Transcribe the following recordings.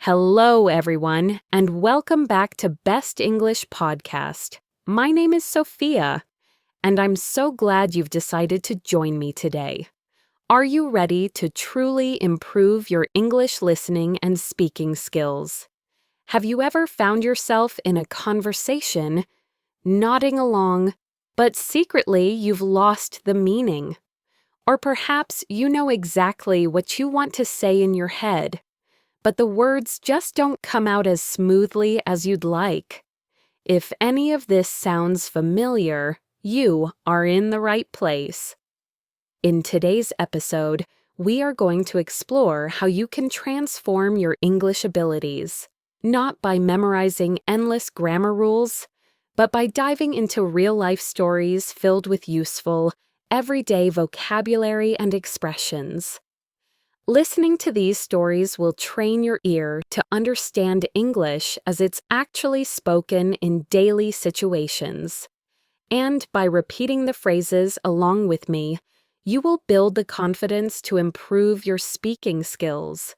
Hello, everyone, and welcome back to Best English Podcast. My name is Sophia, and I'm so glad you've decided to join me today. Are you ready to truly improve your English listening and speaking skills? Have you ever found yourself in a conversation, nodding along, but secretly you've lost the meaning? Or perhaps you know exactly what you want to say in your head, but the words just don't come out as smoothly as you'd like. If any of this sounds familiar, you are in the right place. In today's episode, we are going to explore how you can transform your English abilities, not by memorizing endless grammar rules, but by diving into real-life stories filled with useful, everyday vocabulary and expressions. Listening to these stories will train your ear to understand English as it's actually spoken in daily situations. And by repeating the phrases along with me, you will build the confidence to improve your speaking skills.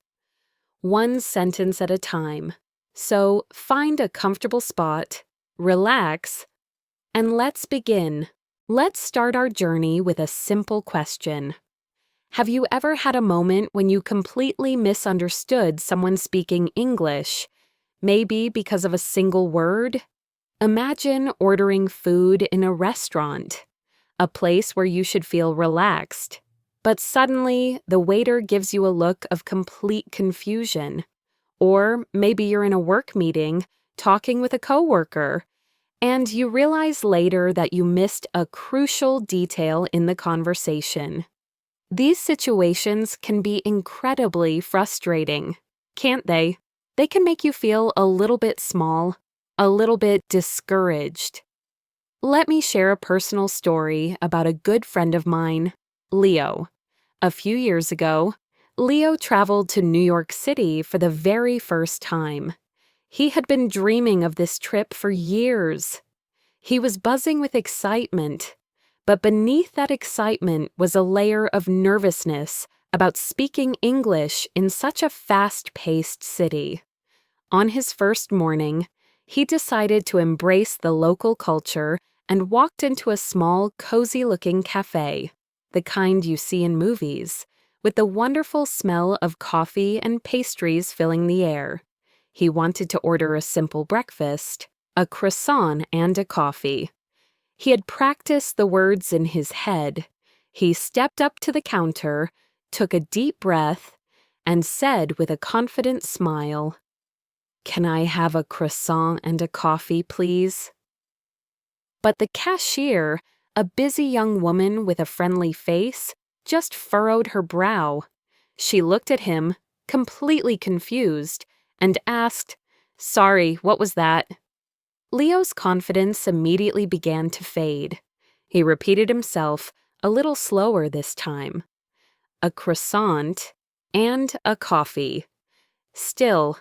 One sentence at a time. So find a comfortable spot, relax, and let's begin. Let's start our journey with a simple question. Have you ever had a moment when you completely misunderstood someone speaking English, maybe because of a single word? Imagine ordering food in a restaurant, a place where you should feel relaxed, but suddenly the waiter gives you a look of complete confusion. Or maybe you're in a work meeting, talking with a coworker, and you realize later that you missed a crucial detail in the conversation. These situations can be incredibly frustrating, can't they? They can make you feel a little bit small, a little bit discouraged. Let me share a personal story about a good friend of mine, Leo. A few years ago, Leo traveled to New York City for the very first time. He had been dreaming of this trip for years. He was buzzing with excitement. But beneath that excitement was a layer of nervousness about speaking English in such a fast-paced city. On his first morning, he decided to embrace the local culture and walked into a small, cozy-looking cafe, the kind you see in movies, with the wonderful smell of coffee and pastries filling the air. He wanted to order a simple breakfast, a croissant and a coffee. He had practiced the words in his head. He stepped up to the counter, took a deep breath, and said with a confident smile, "Can I have a croissant and a coffee, please?" But the cashier, a busy young woman with a friendly face, just furrowed her brow. She looked at him, completely confused, and asked, "Sorry, what was that?" Leo's confidence immediately began to fade. He repeated himself, a little slower this time. A croissant and a coffee. Still,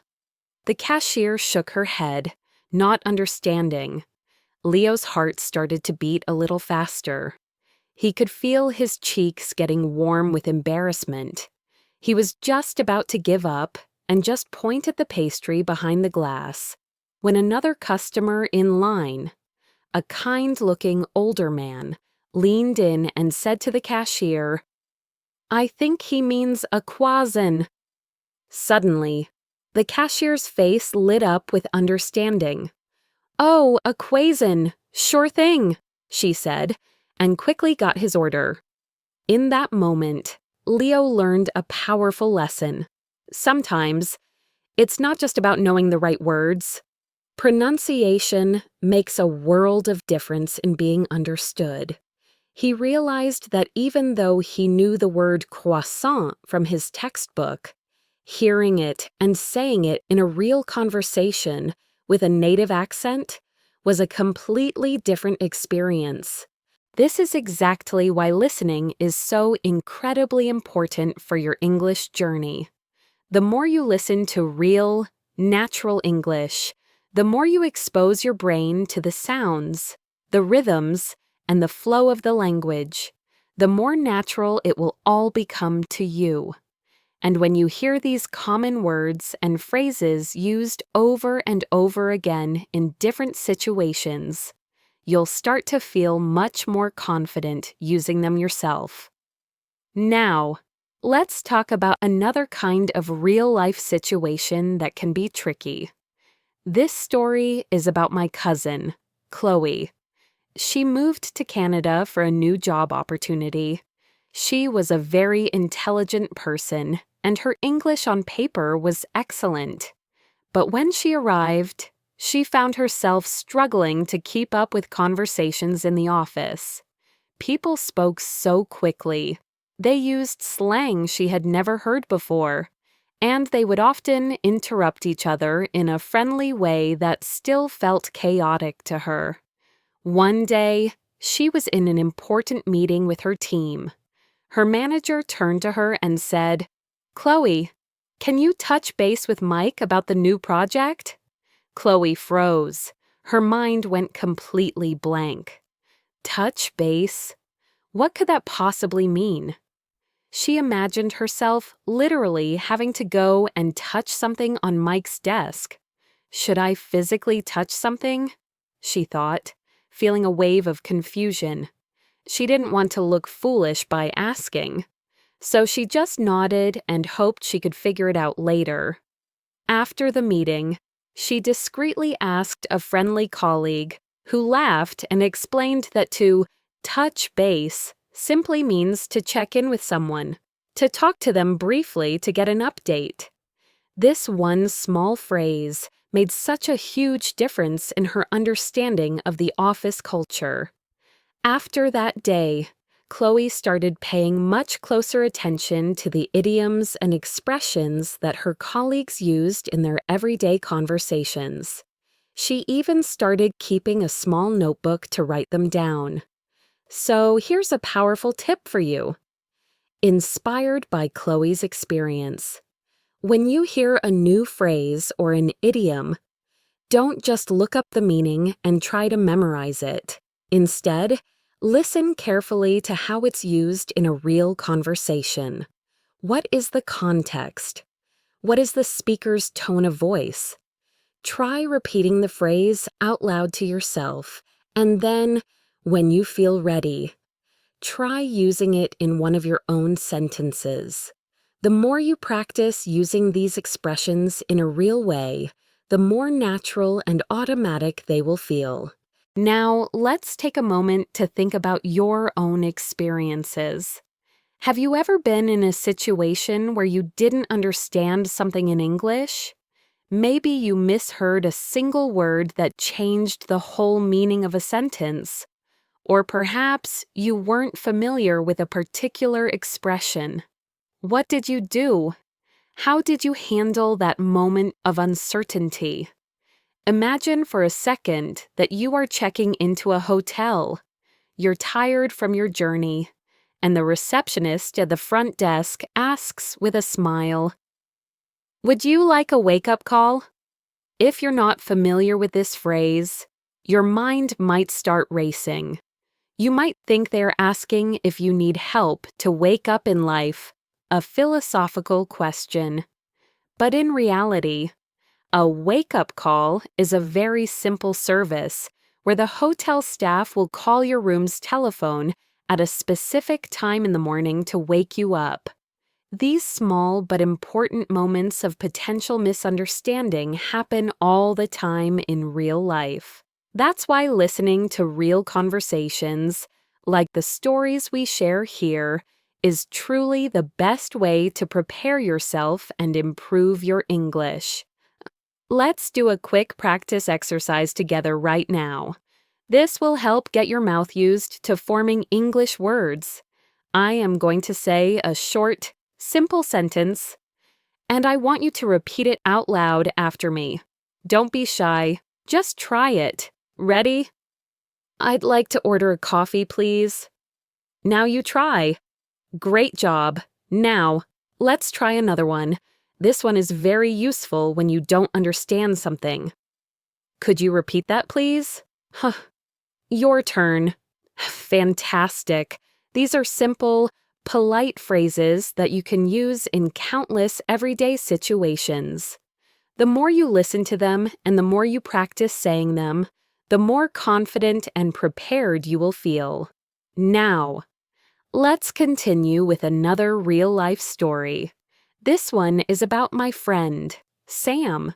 the cashier shook her head, not understanding. Leo's heart started to beat a little faster. He could feel his cheeks getting warm with embarrassment. He was just about to give up and just point at the pastry behind the glass, when another customer in line, a kind-looking older man, leaned in and said to the cashier, "I think he means a croissant." Suddenly, the cashier's face lit up with understanding. "Oh, a croissant, sure thing," she said, and quickly got his order. In that moment, Leo learned a powerful lesson. Sometimes, it's not just about knowing the right words. Pronunciation makes a world of difference in being understood. He realized that even though he knew the word croissant from his textbook, hearing it and saying it in a real conversation with a native accent was a completely different experience. This is exactly why listening is so incredibly important for your English journey. The more you listen to real, natural English, the more you expose your brain to the sounds, the rhythms, and the flow of the language, the more natural it will all become to you. And when you hear these common words and phrases used over and over again in different situations, you'll start to feel much more confident using them yourself. Now, let's talk about another kind of real-life situation that can be tricky. This story is about my cousin, Chloe. She moved to Canada for a new job opportunity. She was a very intelligent person, and her English on paper was excellent. But when she arrived, she found herself struggling to keep up with conversations in the office. People spoke so quickly. They used slang she had never heard before, and they would often interrupt each other in a friendly way that still felt chaotic to her. One day, she was in an important meeting with her team. Her manager turned to her and said, "Chloe, can you touch base with Mike about the new project?" Chloe froze. Her mind went completely blank. Touch base? What could that possibly mean? She imagined herself literally having to go and touch something on Mike's desk. Should I physically touch something? She thought, feeling a wave of confusion. She didn't want to look foolish by asking, so she just nodded and hoped she could figure it out later. After the meeting, she discreetly asked a friendly colleague, who laughed and explained that to touch base simply means to check in with someone, to talk to them briefly to get an update. This one small phrase made such a huge difference in her understanding of the office culture. After that day, Chloe started paying much closer attention to the idioms and expressions that her colleagues used in their everyday conversations. She even started keeping a small notebook to write them down. So here's a powerful tip for you. Inspired by Chloe's experience. When you hear a new phrase or an idiom, don't just look up the meaning and try to memorize it. Instead, listen carefully to how it's used in a real conversation. What is the context? What is the speaker's tone of voice? Try repeating the phrase out loud to yourself, and then, when you feel ready, try using it in one of your own sentences. The more you practice using these expressions in a real way, the more natural and automatic they will feel. Now, let's take a moment to think about your own experiences. Have you ever been in a situation where you didn't understand something in English? Maybe you misheard a single word that changed the whole meaning of a sentence. Or perhaps you weren't familiar with a particular expression. What did you do? How did you handle that moment of uncertainty? Imagine for a second that you are checking into a hotel. You're tired from your journey, and the receptionist at the front desk asks with a smile, "Would you like a wake-up call?" If you're not familiar with this phrase, your mind might start racing. You might think they're asking if you need help to wake up in life, a philosophical question. But in reality, a wake-up call is a very simple service where the hotel staff will call your room's telephone at a specific time in the morning to wake you up. These small but important moments of potential misunderstanding happen all the time in real life. That's why listening to real conversations, like the stories we share here, is truly the best way to prepare yourself and improve your English. Let's do a quick practice exercise together right now. This will help get your mouth used to forming English words. I am going to say a short, simple sentence, and I want you to repeat it out loud after me. Don't be shy. Just try it. Ready? "I'd like to order a coffee, please." Now you try. Great job. Now, let's try another one. This one is very useful when you don't understand something. "Could you repeat that, please?" Your turn. Fantastic. These are simple polite phrases that you can use in countless everyday situations. The more you listen to them and the more you practice saying them, the more confident and prepared you will feel. Now, let's continue with another real-life story. This one is about my friend, Sam,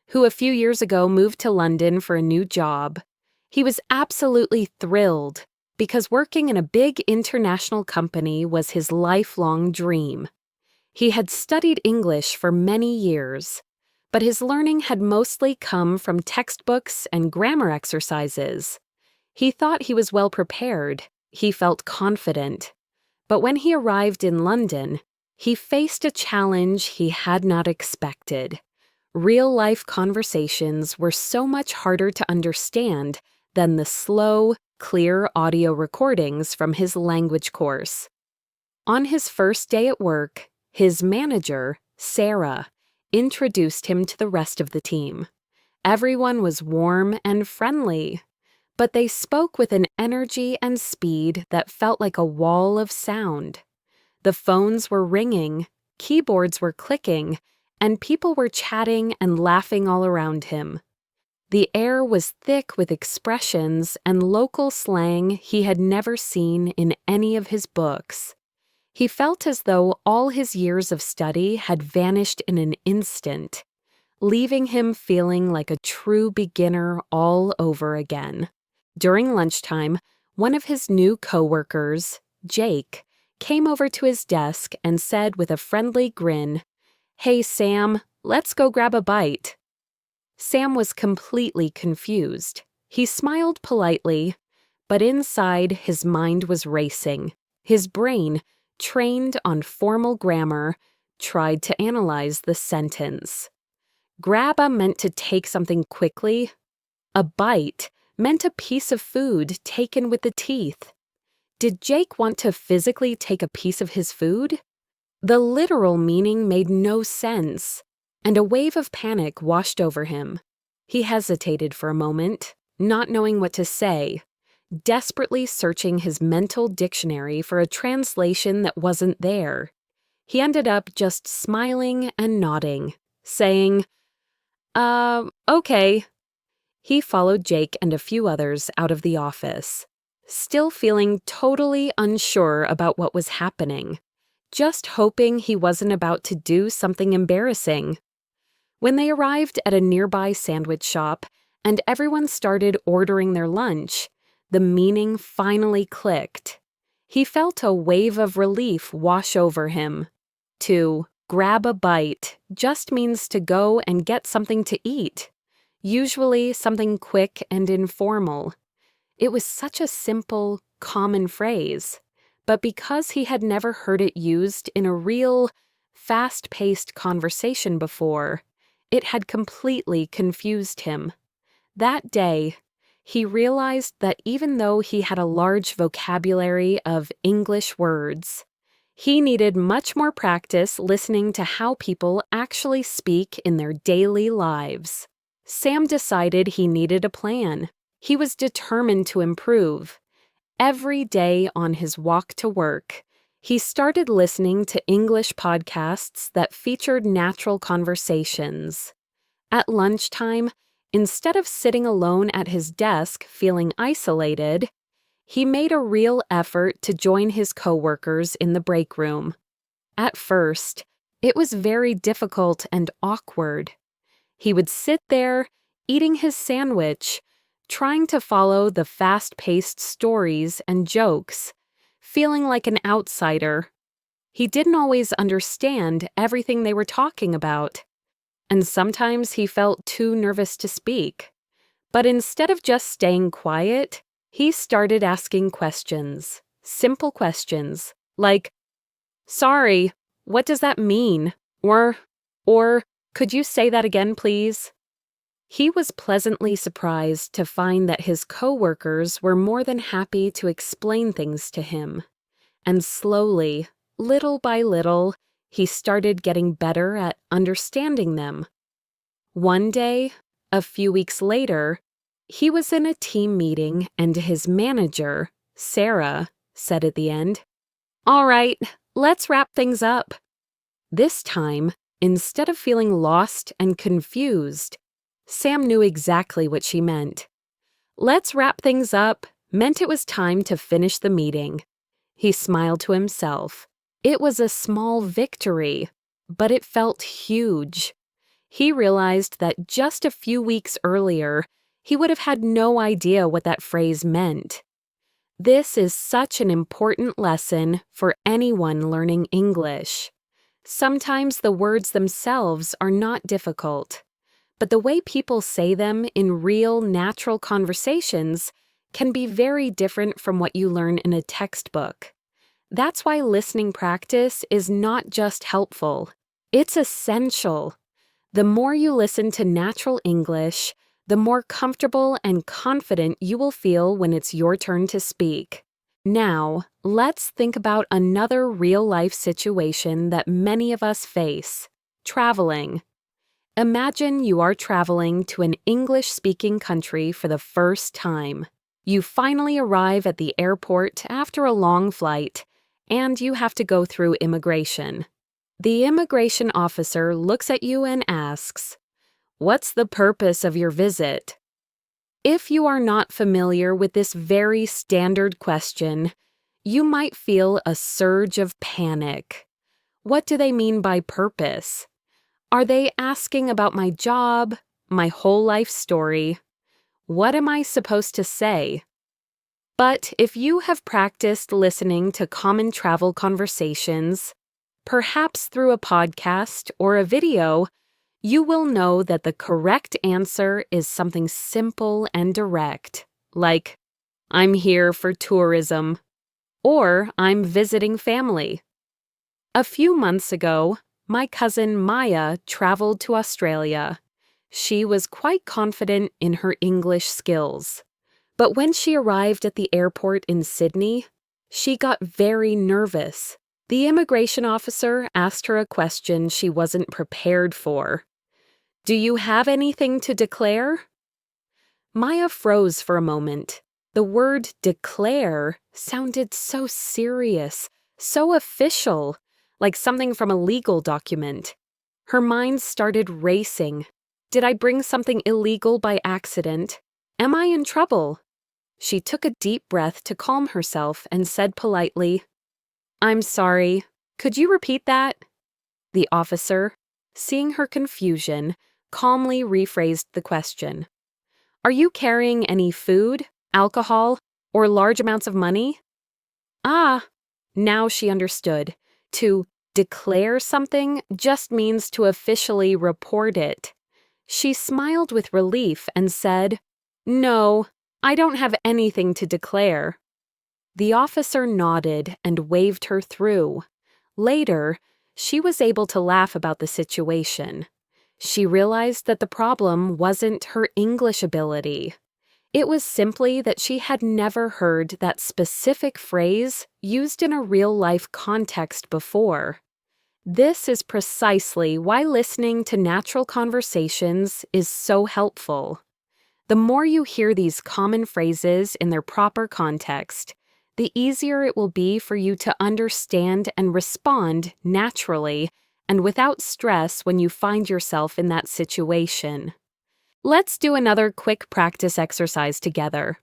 who a few years ago moved to London for a new job. He was absolutely thrilled because working in a big international company was his lifelong dream. He had studied English for many years, but his learning had mostly come from textbooks and grammar exercises. He thought he was well prepared. He felt confident. But when he arrived in London, he faced a challenge he had not expected. Real-life conversations were so much harder to understand than the slow, clear audio recordings from his language course. On his first day at work, his manager, Sarah, introduced him to the rest of the team. Everyone was warm and friendly, but they spoke with an energy and speed that felt like a wall of sound. The phones were ringing, keyboards were clicking, and people were chatting and laughing all around him. The air was thick with expressions and local slang he had never seen in any of his books. He felt as though all his years of study had vanished in an instant, leaving him feeling like a true beginner all over again. During lunchtime, one of his new coworkers, Jake, came over to his desk and said with a friendly grin, "Hey, Sam, let's go grab a bite." Sam was completely confused. He smiled politely, but inside his mind was racing. His brain, trained on formal grammar, tried to analyze the sentence. Grabba meant to take something quickly. A bite meant a piece of food taken with the teeth. Did Jake want to physically take a piece of his food? The literal meaning made no sense, and a wave of panic washed over him. He hesitated for a moment, not knowing what to say, desperately searching his mental dictionary for a translation that wasn't there. He ended up just smiling and nodding, saying, okay." He followed Jake and a few others out of the office, still feeling totally unsure about what was happening, just hoping he wasn't about to do something embarrassing. When they arrived at a nearby sandwich shop and everyone started ordering their lunch, the meaning finally clicked. He felt a wave of relief wash over him. To grab a bite just means to go and get something to eat, usually something quick and informal. It was such a simple, common phrase, but because he had never heard it used in a real, fast-paced conversation before, it had completely confused him. That day, he realized that even though he had a large vocabulary of English words, he needed much more practice listening to how people actually speak in their daily lives. Sam decided he needed a plan. He was determined to improve. Every day on his walk to work, he started listening to English podcasts that featured natural conversations. At lunchtime, instead of sitting alone at his desk feeling isolated, he made a real effort to join his coworkers in the break room. At first, it was very difficult and awkward. He would sit there, eating his sandwich, trying to follow the fast-paced stories and jokes, feeling like an outsider. He didn't always understand everything they were talking about, and sometimes he felt too nervous to speak. But instead of just staying quiet, he started asking questions, simple questions, like, "Sorry, what does that mean?" Or, "Could you say that again, please?" He was pleasantly surprised to find that his coworkers were more than happy to explain things to him. And slowly, little by little, he started getting better at understanding them. One day, a few weeks later, he was in a team meeting and his manager, Sarah, said at the end, All right, let's wrap things up. This time, instead of feeling lost and confused, Sam knew exactly what she meant. Let's wrap things up meant it was time to finish the meeting. He smiled to himself. It was a small victory, but it felt huge. He realized that just a few weeks earlier, he would have had no idea what that phrase meant. This is such an important lesson for anyone learning English. Sometimes the words themselves are not difficult, but the way people say them in real, natural conversations can be very different from what you learn in a textbook. That's why listening practice is not just helpful, it's essential. The more you listen to natural English, the more comfortable and confident you will feel when it's your turn to speak. Now, let's think about another real-life situation that many of us face: traveling. Imagine you are traveling to an English-speaking country for the first time. You finally arrive at the airport after a long flight, and you have to go through immigration. The immigration officer looks at you and asks, "What's the purpose of your visit?" If you are not familiar with this very standard question, you might feel a surge of panic. What do they mean by purpose? Are they asking about my job, my whole life story? What am I supposed to say? But if you have practiced listening to common travel conversations, perhaps through a podcast or a video, you will know that the correct answer is something simple and direct, like, "I'm here for tourism," or "I'm visiting family." A few months ago, my cousin Maya traveled to Australia. She was quite confident in her English skills. But when she arrived at the airport in Sydney, she got very nervous. The immigration officer asked her a question she wasn't prepared for. "Do you have anything to declare?" Maya froze for a moment. The word declare sounded so serious, so official, like something from a legal document. Her mind started racing. Did I bring something illegal by accident? Am I in trouble? She took a deep breath to calm herself and said politely, "I'm sorry. Could you repeat that?" The officer, seeing her confusion, calmly rephrased the question. "Are you carrying any food, alcohol, or large amounts of money?" Ah, now she understood. To declare something just means to officially report it. She smiled with relief and said, "No, I don't have anything to declare." The officer nodded and waved her through. Later, she was able to laugh about the situation. She realized that the problem wasn't her English ability. It was simply that she had never heard that specific phrase used in a real-life context before. This is precisely why listening to natural conversations is so helpful. The more you hear these common phrases in their proper context, the easier it will be for you to understand and respond naturally and without stress when you find yourself in that situation. Let's do another quick practice exercise together.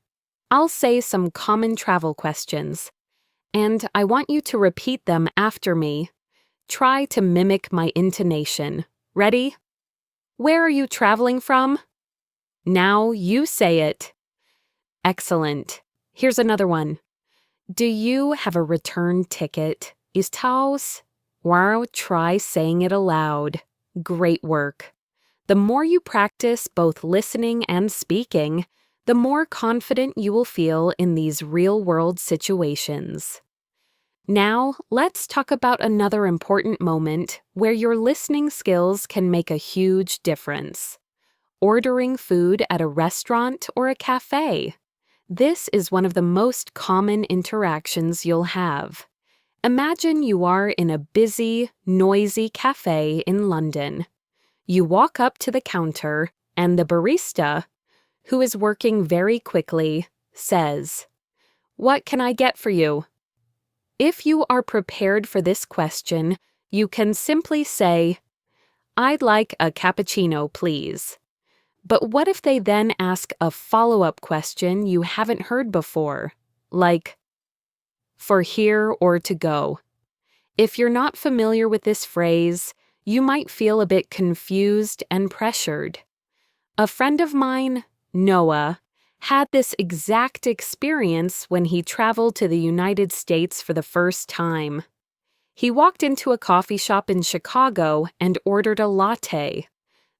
I'll say some common travel questions, and I want you to repeat them after me. Try to mimic my intonation. Ready? Where are you traveling from? Now you say it. Excellent. Here's another one. Do you have a return ticket? 𝗟𝗲𝗿. Wow, try saying it aloud. Great work. The more you practice both listening and speaking, the more confident you will feel in these real-world situations. Now, let's talk about another important moment where your listening skills can make a huge difference. Ordering food at a restaurant or a cafe. This is one of the most common interactions you'll have. Imagine you are in a busy, noisy cafe in London. You walk up to the counter, and the barista, who is working very quickly, says, "What can I get for you?" If you are prepared for this question, you can simply say, "I'd like a cappuccino, please." But what if they then ask a follow-up question you haven't heard before, like, "For here or to go?" If you're not familiar with this phrase, you might feel a bit confused and pressured. A friend of mine, Noah, had this exact experience when he traveled to the United States for the first time. He walked into a coffee shop in Chicago and ordered a latte.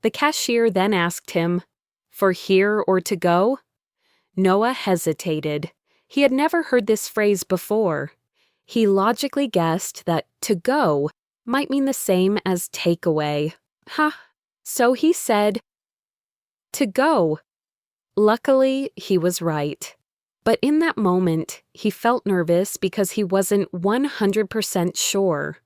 The cashier then asked him, "For here or to go?" Noah hesitated. He had never heard this phrase before. He logically guessed that to go might mean the same as takeaway. So he said, "To go." Luckily, he was right. But in that moment, he felt nervous because he wasn't 100% sure.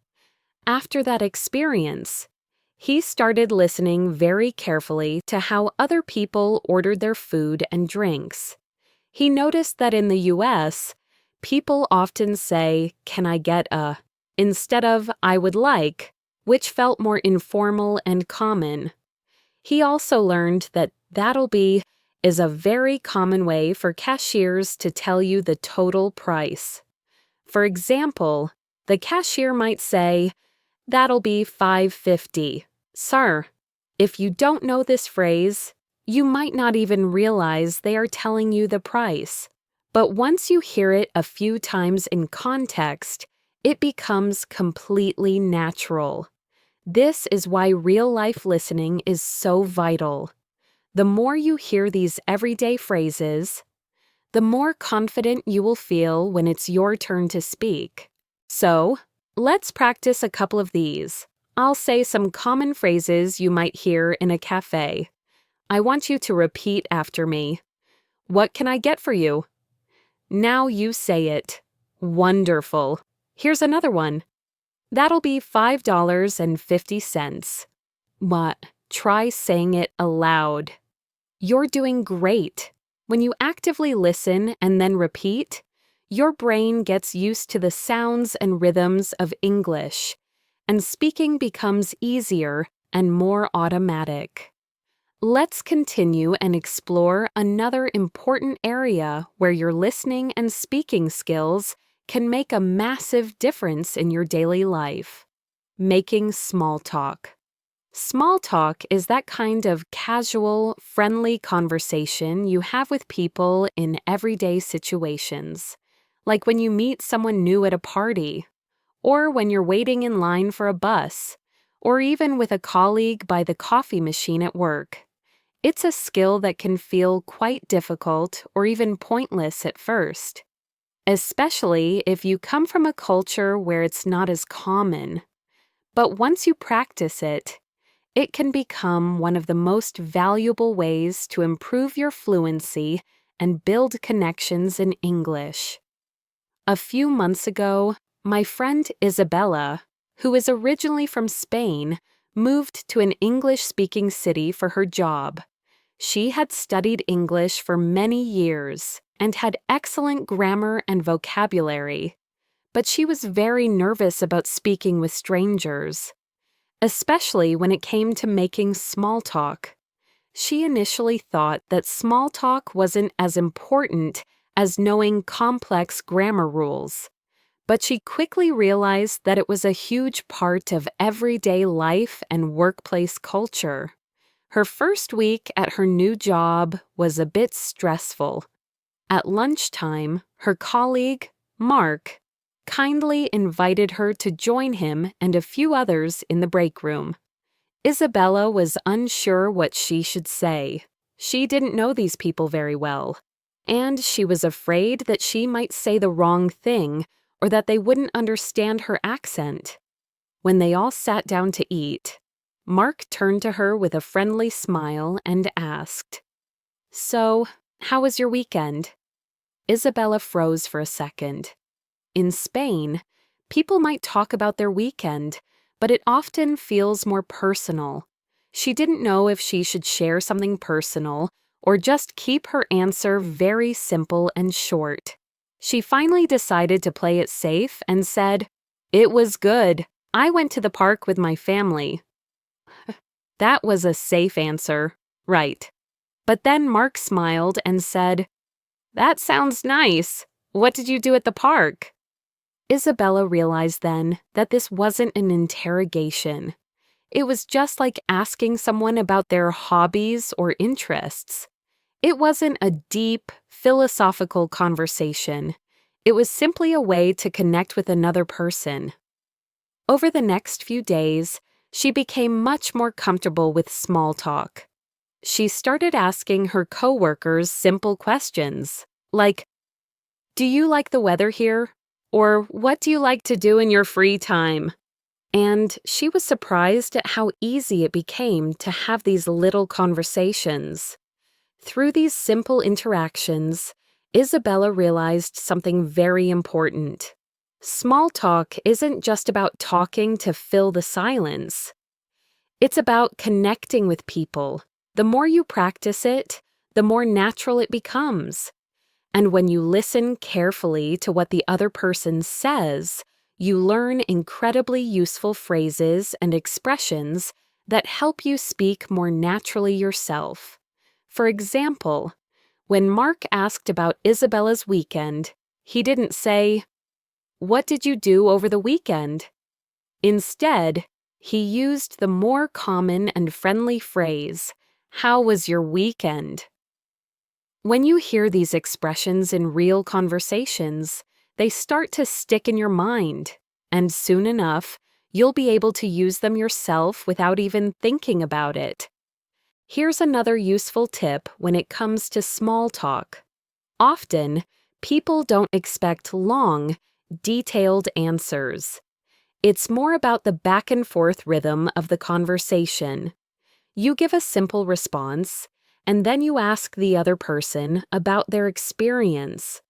After that experience, he started listening very carefully to how other people ordered their food and drinks. He noticed that in the US, people often say, "Can I get a?" instead of "I would like," which felt more informal and common. He also learned that "that'll be" is a very common way for cashiers to tell you the total price. For example, the cashier might say, "That'll be $5.50. Sir." If you don't know this phrase, you might not even realize they are telling you the price. But once you hear it a few times in context, it becomes completely natural. This is why real-life listening is so vital. The more you hear these everyday phrases, the more confident you will feel when it's your turn to speak. So, let's practice a couple of these. I'll say some common phrases you might hear in a cafe. I want you to repeat after me. "What can I get for you?" Now you say it. Wonderful. Here's another one. "That'll be $5.50. What? Try saying it aloud. You're doing great. When you actively listen and then repeat, your brain gets used to the sounds and rhythms of English, and speaking becomes easier and more automatic. Let's continue and explore another important area where your listening and speaking skills can make a massive difference in your daily life: making small talk. Small talk is that kind of casual, friendly conversation you have with people in everyday situations, like when you meet someone new at a party, or when you're waiting in line for a bus, or even with a colleague by the coffee machine at work. It's a skill that can feel quite difficult or even pointless at first, especially if you come from a culture where it's not as common. But once you practice it, it can become one of the most valuable ways to improve your fluency and build connections in English. A few months ago, my friend Isabella, who is originally from Spain, moved to an English-speaking city for her job. She had studied English for many years and had excellent grammar and vocabulary, but she was very nervous about speaking with strangers, especially when it came to making small talk. She initially thought that small talk wasn't as important as knowing complex grammar rules, but she quickly realized that it was a huge part of everyday life and workplace culture. Her first week at her new job was a bit stressful. At lunchtime, her colleague, Mark, kindly invited her to join him and a few others in the break room. Isabella was unsure what she should say. She didn't know these people very well, and she was afraid that she might say the wrong thing or that they wouldn't understand her accent. When they all sat down to eat, Mark turned to her with a friendly smile and asked, "So, how was your weekend?" Isabella froze for a second. In Spain, people might talk about their weekend, but it often feels more personal. She didn't know if she should share something personal or just keep her answer very simple and short. She finally decided to play it safe and said, "It was good. I went to the park with my family." That was a safe answer, right? But then Mark smiled and said, "That sounds nice. What did you do at the park?" Isabella realized then that this wasn't an interrogation. It was just like asking someone about their hobbies or interests. It wasn't a deep, philosophical conversation. It was simply a way to connect with another person. Over the next few days, she became much more comfortable with small talk. She started asking her coworkers simple questions, like, "Do you like the weather here?" Or, "What do you like to do in your free time?" And she was surprised at how easy it became to have these little conversations. Through these simple interactions, Isabella realized something very important. Small talk isn't just about talking to fill the silence. It's about connecting with people. The more you practice it, the more natural it becomes. And when you listen carefully to what the other person says, you learn incredibly useful phrases and expressions that help you speak more naturally yourself. For example, when Mark asked about Isabella's weekend, he didn't say, "What did you do over the weekend?" Instead, he used the more common and friendly phrase, "How was your weekend?" When you hear these expressions in real conversations, they start to stick in your mind, and soon enough, you'll be able to use them yourself without even thinking about it. Here's another useful tip when it comes to small talk. Often, people don't expect long, detailed answers. It's more about the back and forth rhythm of the conversation. You give a simple response, and then you ask the other person about their experience.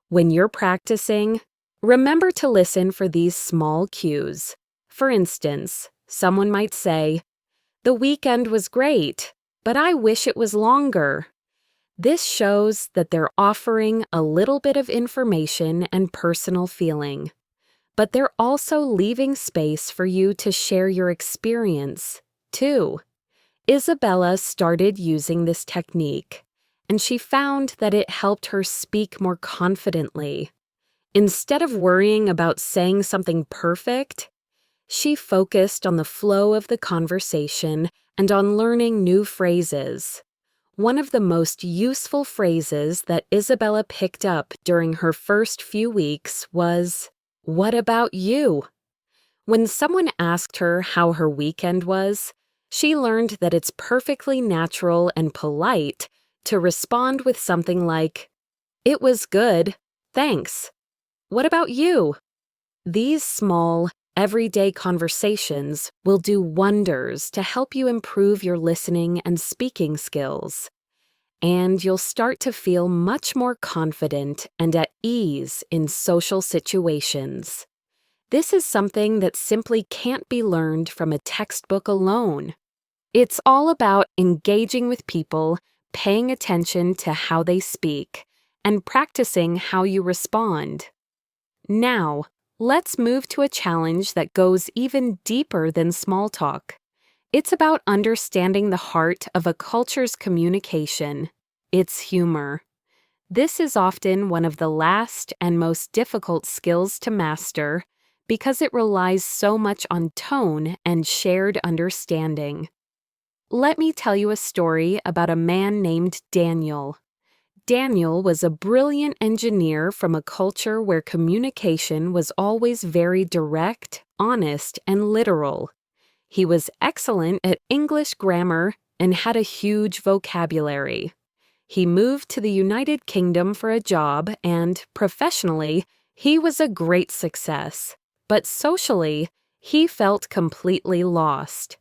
When you're practicing, remember to listen for these small cues. For instance, someone might say, "The weekend was great, but I wish it was longer." This shows that they're offering a little bit of information and personal feeling, but they're also leaving space for you to share your experience, too. Isabella started using this technique, and she found that it helped her speak more confidently. Instead of worrying about saying something perfect, she focused on the flow of the conversation and on learning new phrases. One of the most useful phrases that Isabella picked up during her first few weeks was, "What about you?" When someone asked her how her weekend was, she learned that it's perfectly natural and polite to respond with something like, "It was good, thanks. What about you?" These small, everyday conversations will do wonders to help you improve your listening and speaking skills. And you'll start to feel much more confident and at ease in social situations. This is something that simply can't be learned from a textbook alone. It's all about engaging with people, paying attention to how they speak, and practicing how you respond. Now, let's move to a challenge that goes even deeper than small talk. It's about understanding the heart of a culture's communication, its humor. This is often one of the last and most difficult skills to master because it relies so much on tone and shared understanding. Let me tell you a story about a man named Daniel. Daniel was a brilliant engineer from a culture where communication was always very direct, honest, and literal. He was excellent at English grammar and had a huge vocabulary. He moved to the United Kingdom for a job and, professionally, he was a great success. But socially, he felt completely lost.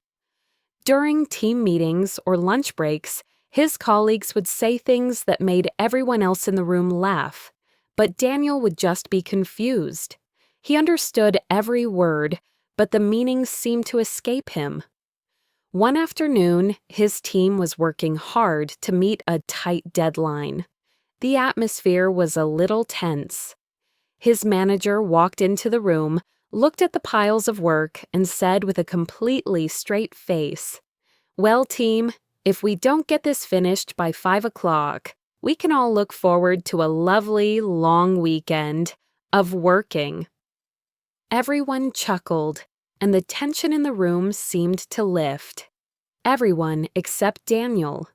During team meetings or lunch breaks, his colleagues would say things that made everyone else in the room laugh, but Daniel would just be confused. He understood every word, but the meanings seemed to escape him. One afternoon, his team was working hard to meet a tight deadline. The atmosphere was a little tense. His manager walked into the room, looked at the piles of work, and said with a completely straight face, "Well, team, if we don't get this finished by 5 o'clock, we can all look forward to a lovely, long weekend of working." Everyone chuckled, and the tension in the room seemed to lift. Everyone except Daniel.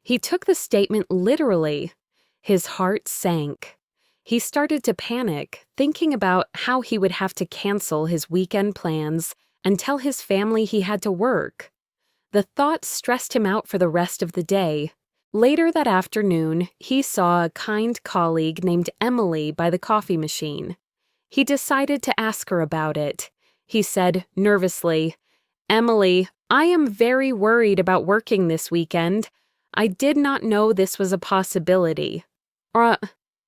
He took the statement literally. His heart sank. He started to panic, thinking about how he would have to cancel his weekend plans and tell his family he had to work. The thought stressed him out for the rest of the day. Later that afternoon, he saw a kind colleague named Emily by the coffee machine. He decided to ask her about it. He said nervously, "Emily, I am very worried about working this weekend. I did not know this was a possibility."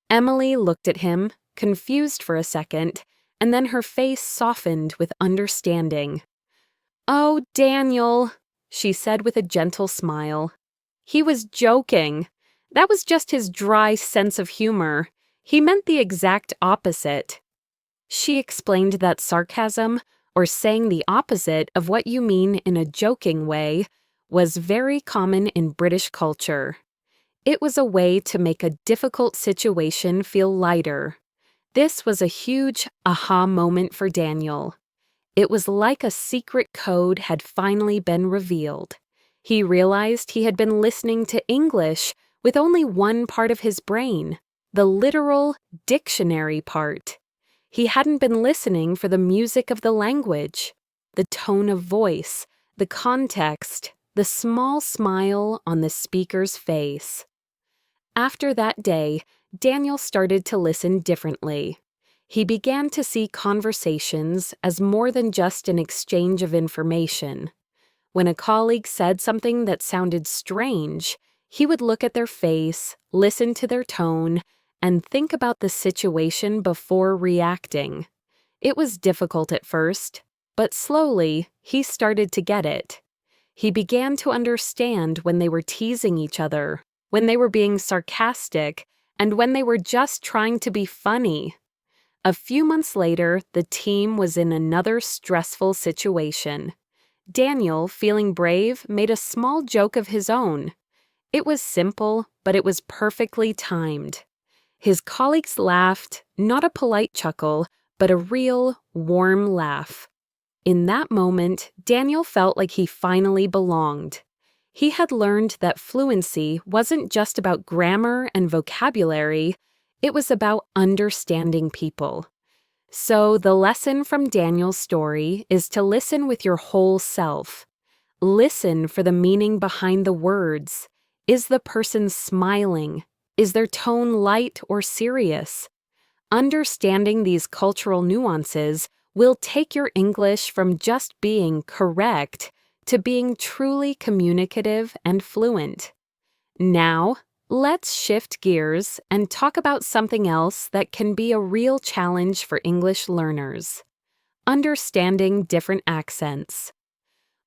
Emily looked at him, confused for a second, and then her face softened with understanding. "Oh, Daniel," she said with a gentle smile. He was joking. That was just his dry sense of humor. He meant the exact opposite. She explained that sarcasm, or saying the opposite of what you mean in a joking way, was very common in British culture. It was a way to make a difficult situation feel lighter. This was a huge aha moment for Daniel. It was like a secret code had finally been revealed. He realized he had been listening to English with only one part of his brain, the literal dictionary part. He hadn't been listening for the music of the language, the tone of voice, the context, the small smile on the speaker's face. After that day, Daniel started to listen differently. He began to see conversations as more than just an exchange of information. When a colleague said something that sounded strange, he would look at their face, listen to their tone, and think about the situation before reacting. It was difficult at first, but slowly he started to get it. He began to understand when they were teasing each other, when they were being sarcastic, and when they were just trying to be funny. A few months later, the team was in another stressful situation. Daniel, feeling brave, made a small joke of his own. It was simple, but it was perfectly timed. His colleagues laughed, not a polite chuckle, but a real, warm laugh. In that moment, Daniel felt like he finally belonged. He had learned that fluency wasn't just about grammar and vocabulary, it was about understanding people. So the lesson from Daniel's story is to listen with your whole self. Listen for the meaning behind the words. Is the person smiling? Is their tone light or serious? Understanding these cultural nuances will take your English from just being correct to being truly communicative and fluent. Now, let's shift gears and talk about something else that can be a real challenge for English learners: understanding different accents.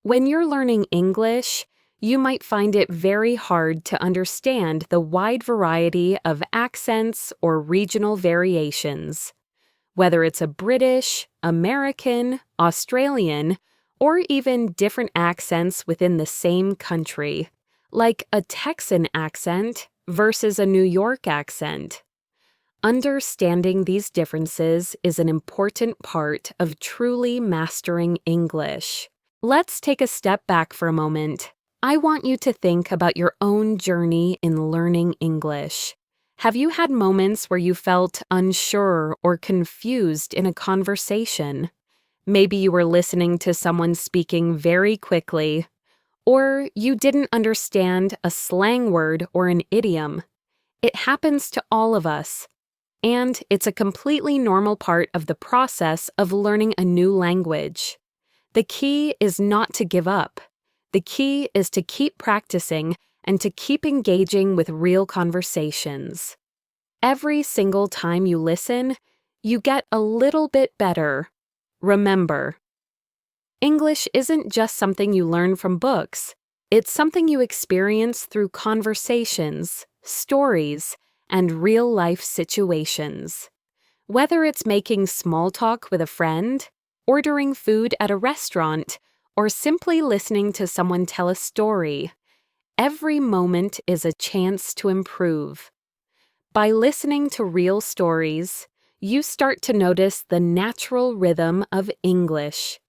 When you're learning English, you might find it very hard to understand the wide variety of accents or regional variations. Whether it's a British, American, Australian, or even different accents within the same country, like a Texan accent versus a New York accent. Understanding these differences is an important part of truly mastering English. Let's take a step back for a moment. I want you to think about your own journey in learning English. Have you had moments where you felt unsure or confused in a conversation? Maybe you were listening to someone speaking very quickly, or you didn't understand a slang word or an idiom. It happens to all of us, and it's a completely normal part of the process of learning a new language. The key is not to give up. The key is to keep practicing and to keep engaging with real conversations. Every single time you listen, you get a little bit better. Remember, English isn't just something you learn from books. It's something you experience through conversations, stories, and real-life situations. Whether it's making small talk with a friend, ordering food at a restaurant, or simply listening to someone tell a story, every moment is a chance to improve. By listening to real stories, you start to notice the natural rhythm of English.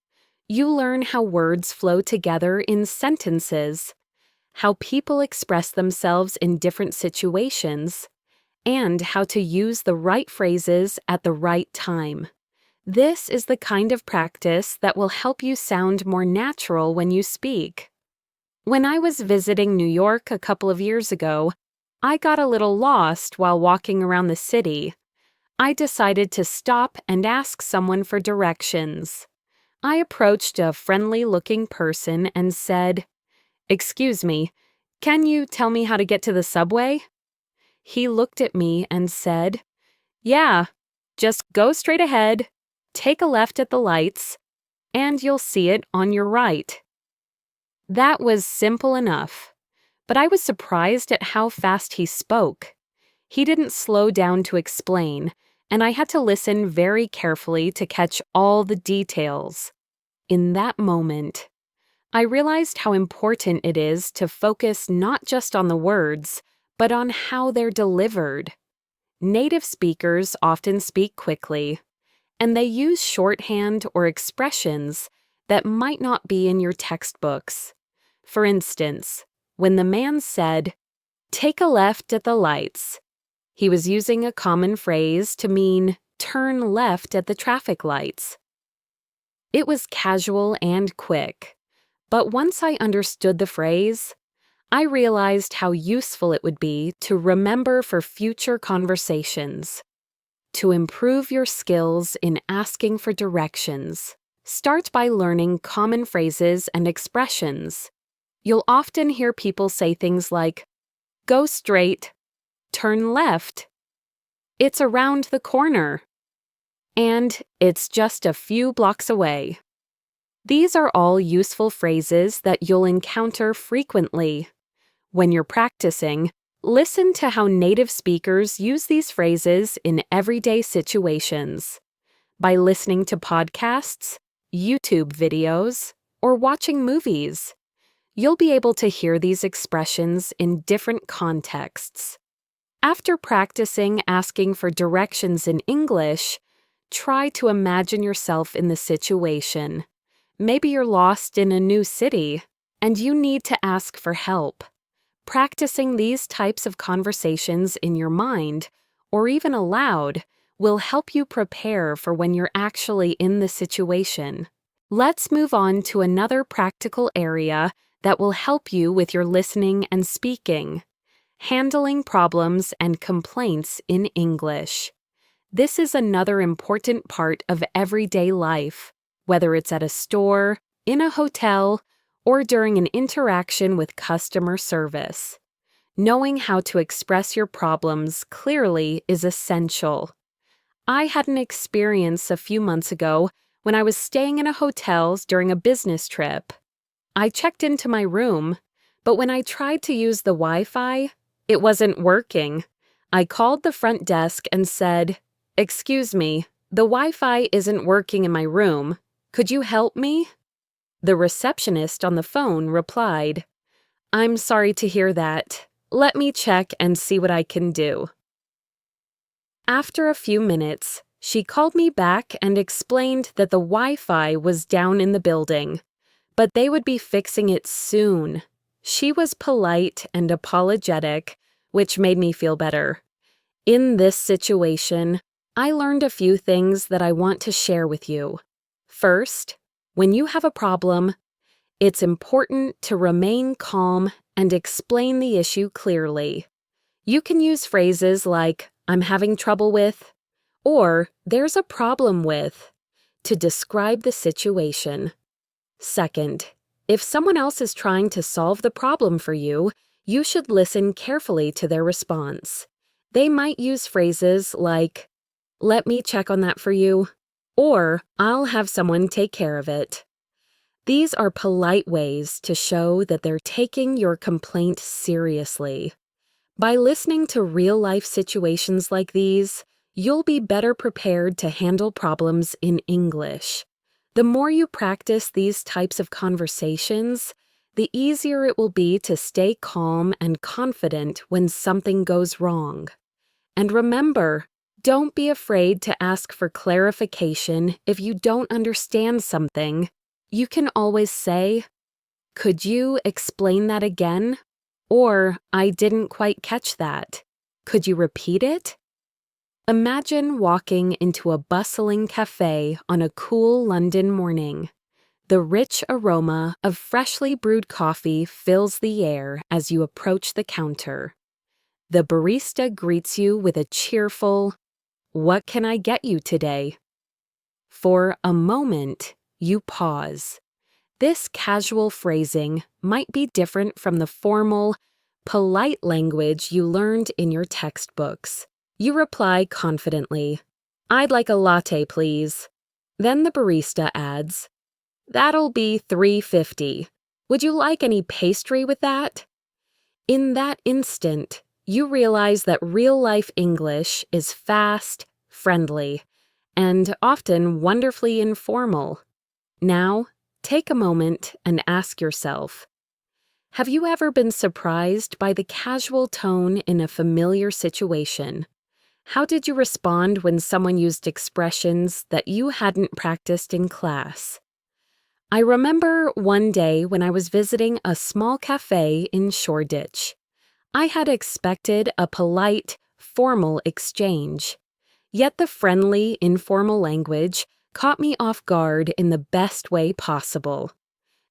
You learn how words flow together in sentences, how people express themselves in different situations, and how to use the right phrases at the right time. This is the kind of practice that will help you sound more natural when you speak. When I was visiting New York a couple of years ago, I got a little lost while walking around the city. I decided to stop and ask someone for directions. I approached a friendly-looking person and said, "Excuse me, can you tell me how to get to the subway?" He looked at me and said, "Yeah, just go straight ahead, take a left at the lights, and you'll see it on your right." That was simple enough, but I was surprised at how fast he spoke. He didn't slow down to explain, and I had to listen very carefully to catch all the details. In that moment, I realized how important it is to focus not just on the words, but on how they're delivered. Native speakers often speak quickly, and they use shorthand or expressions that might not be in your textbooks. For instance, when the man said, "Take a left at the lights," he was using a common phrase to mean turn left at the traffic lights. It was casual and quick, but once I understood the phrase, I realized how useful it would be to remember for future conversations. To improve your skills in asking for directions, start by learning common phrases and expressions. You'll often hear people say things like, "Go straight," "Turn left," "It's around the corner," and "It's just a few blocks away." These are all useful phrases that you'll encounter frequently. When you're practicing, listen to how native speakers use these phrases in everyday situations. By listening to podcasts, YouTube videos, or watching movies, you'll be able to hear these expressions in different contexts. After practicing asking for directions in English, try to imagine yourself in the situation. Maybe you're lost in a new city, and you need to ask for help. Practicing these types of conversations in your mind, or even aloud, will help you prepare for when you're actually in the situation. Let's move on to another practical area that will help you with your listening and speaking: handling problems and complaints in English. This is another important part of everyday life, whether it's at a store, in a hotel, or during an interaction with customer service. Knowing how to express your problems clearly is essential. I had an experience a few months ago when I was staying in a hotel during a business trip. I checked into my room, but when I tried to use the Wi-Fi, it wasn't working. I called the front desk and said, "Excuse me, the Wi-Fi isn't working in my room. Could you help me?" The receptionist on the phone replied, "I'm sorry to hear that. Let me check and see what I can do." After a few minutes, she called me back and explained that the Wi-Fi was down in the building, but they would be fixing it soon. She was polite and apologetic, which made me feel better. In this situation, I learned a few things that I want to share with you. First, when you have a problem, it's important to remain calm and explain the issue clearly. You can use phrases like, "I'm having trouble with," or "there's a problem with," to describe the situation. Second, if someone else is trying to solve the problem for you, you should listen carefully to their response. They might use phrases like, "Let me check on that for you," or "I'll have someone take care of it." These are polite ways to show that they're taking your complaint seriously. By listening to real-life situations like these, you'll be better prepared to handle problems in English. The more you practice these types of conversations, the easier it will be to stay calm and confident when something goes wrong. And remember, don't be afraid to ask for clarification if you don't understand something. You can always say, "Could you explain that again?" Or, "I didn't quite catch that. Could you repeat it?" Imagine walking into a bustling cafe on a cool London morning. The rich aroma of freshly brewed coffee fills the air as you approach the counter. The barista greets you with a cheerful, "What can I get you today?" For a moment, you pause. This casual phrasing might be different from the formal, polite language you learned in your textbooks. You reply confidently, "I'd like a latte, please." Then the barista adds, "That'll be $3.50. Would you like any pastry with that?" In that instant, you realize that real-life English is fast, friendly, and often wonderfully informal. Now, take a moment and ask yourself, have you ever been surprised by the casual tone in a familiar situation? How did you respond when someone used expressions that you hadn't practiced in class? I remember one day when I was visiting a small cafe in Shoreditch. I had expected a polite, formal exchange. Yet the friendly, informal language caught me off guard in the best way possible.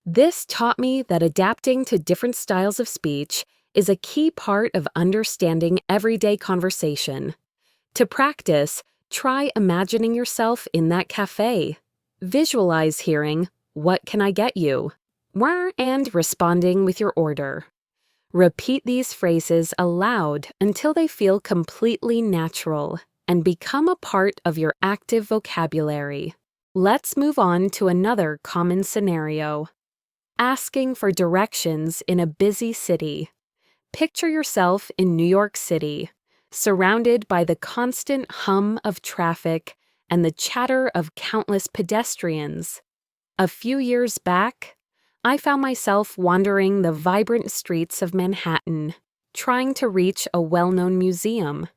This taught me that adapting to different styles of speech is a key part of understanding everyday conversation. To practice, try imagining yourself in that cafe. Visualize hearing, "What can I get you?" and responding with your order. Repeat these phrases aloud until they feel completely natural and become a part of your active vocabulary. Let's move on to another common scenario. Asking for directions in a busy city. Picture yourself in New York City, surrounded by the constant hum of traffic and the chatter of countless pedestrians. A few years back, I found myself wandering the vibrant streets of Manhattan, trying to reach a well-known museum.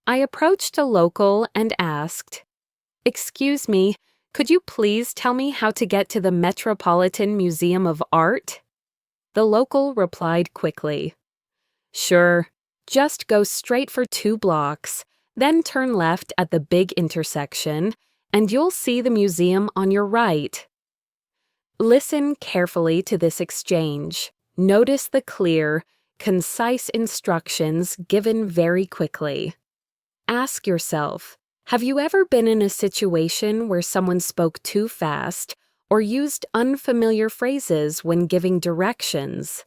I approached a local and asked, "Excuse me, could you please tell me how to get to the Metropolitan Museum of Art?" The local replied quickly, "Sure, just go straight for 2 blocks, then turn left at the big intersection, and you'll see the museum on your right." Listen carefully to this exchange. Notice the clear, concise instructions given very quickly. Ask yourself, have you ever been in a situation where someone spoke too fast or used unfamiliar phrases when giving directions?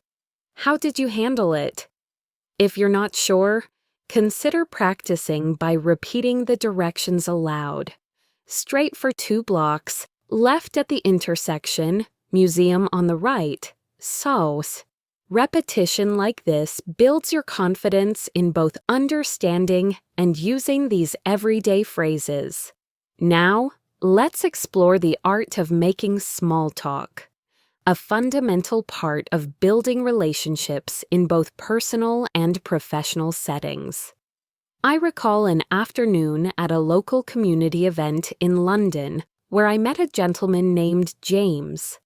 How did you handle it? If you're not sure, consider practicing by repeating the directions aloud. Straight for 2 blocks, left at the intersection, museum on the right, south. Repetition like this builds your confidence in both understanding and using these everyday phrases. Now, let's explore the art of making small talk, a fundamental part of building relationships in both personal and professional settings. I recall an afternoon at a local community event in London where I met a gentleman named James.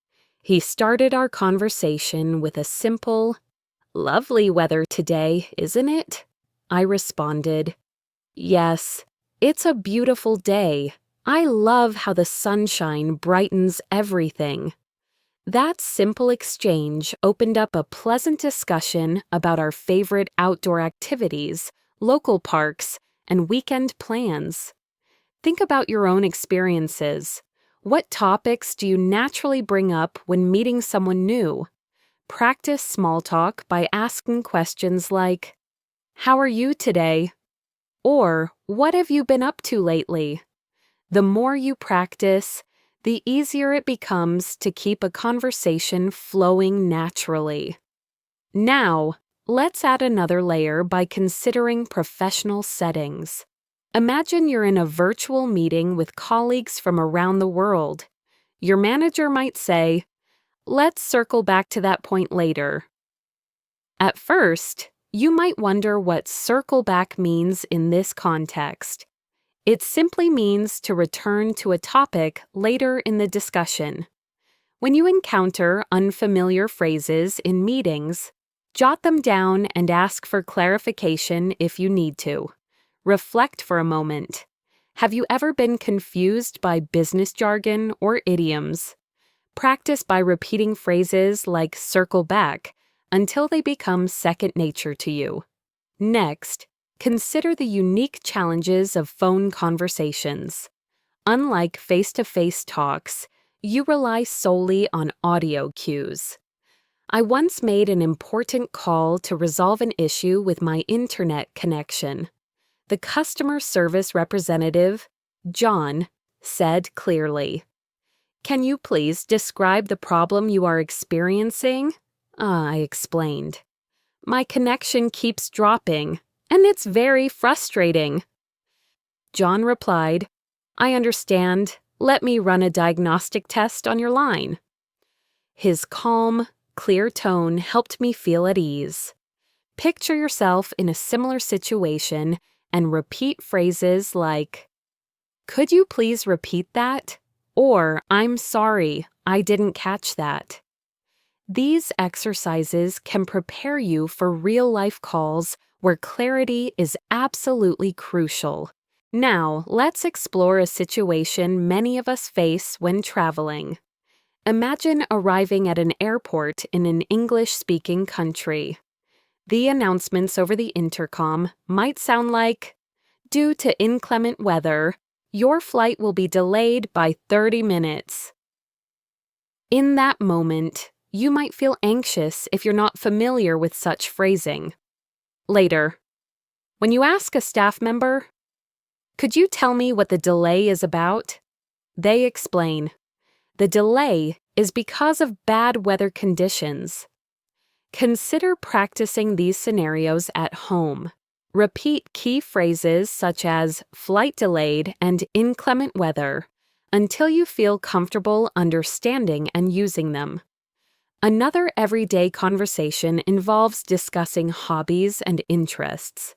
He started our conversation with a simple, "Lovely weather today, isn't it?" I responded, "Yes, it's a beautiful day. I love how the sunshine brightens everything." That simple exchange opened up a pleasant discussion about our favorite outdoor activities, local parks, and weekend plans. Think about your own experiences. What topics do you naturally bring up when meeting someone new? Practice small talk by asking questions like, "How are you today?" Or, "What have you been up to lately?" The more you practice, the easier it becomes to keep a conversation flowing naturally. Now, let's add another layer by considering professional settings. Imagine you're in a virtual meeting with colleagues from around the world. Your manager might say, "Let's circle back to that point later." At first, you might wonder what circle back means in this context. It simply means to return to a topic later in the discussion. When you encounter unfamiliar phrases in meetings, jot them down and ask for clarification if you need to. Reflect for a moment. Have you ever been confused by business jargon or idioms? Practice by repeating phrases like circle back until they become second nature to you. Next, consider the unique challenges of phone conversations. Unlike face-to-face talks, you rely solely on audio cues. I once made an important call to resolve an issue with my internet connection. The customer service representative, John, said clearly, "Can you please describe the problem you are experiencing?" I explained. "My connection keeps dropping, and it's very frustrating." John replied, "I understand. Let me run a diagnostic test on your line." His calm, clear tone helped me feel at ease. Picture yourself in a similar situation and repeat phrases like, "Could you please repeat that?" or "I'm sorry, I didn't catch that." These exercises can prepare you for real-life calls where clarity is absolutely crucial. Now, let's explore a situation many of us face when traveling. Imagine arriving at an airport in an English-speaking country. The announcements over the intercom might sound like, "Due to inclement weather, your flight will be delayed by 30 minutes. In that moment, you might feel anxious if you're not familiar with such phrasing. Later, when you ask a staff member, "Could you tell me what the delay is about?" they explain, "The delay is because of bad weather conditions." Consider practicing these scenarios at home. Repeat key phrases such as "flight delayed" and "inclement weather" until you feel comfortable understanding and using them. Another everyday conversation involves discussing hobbies and interests.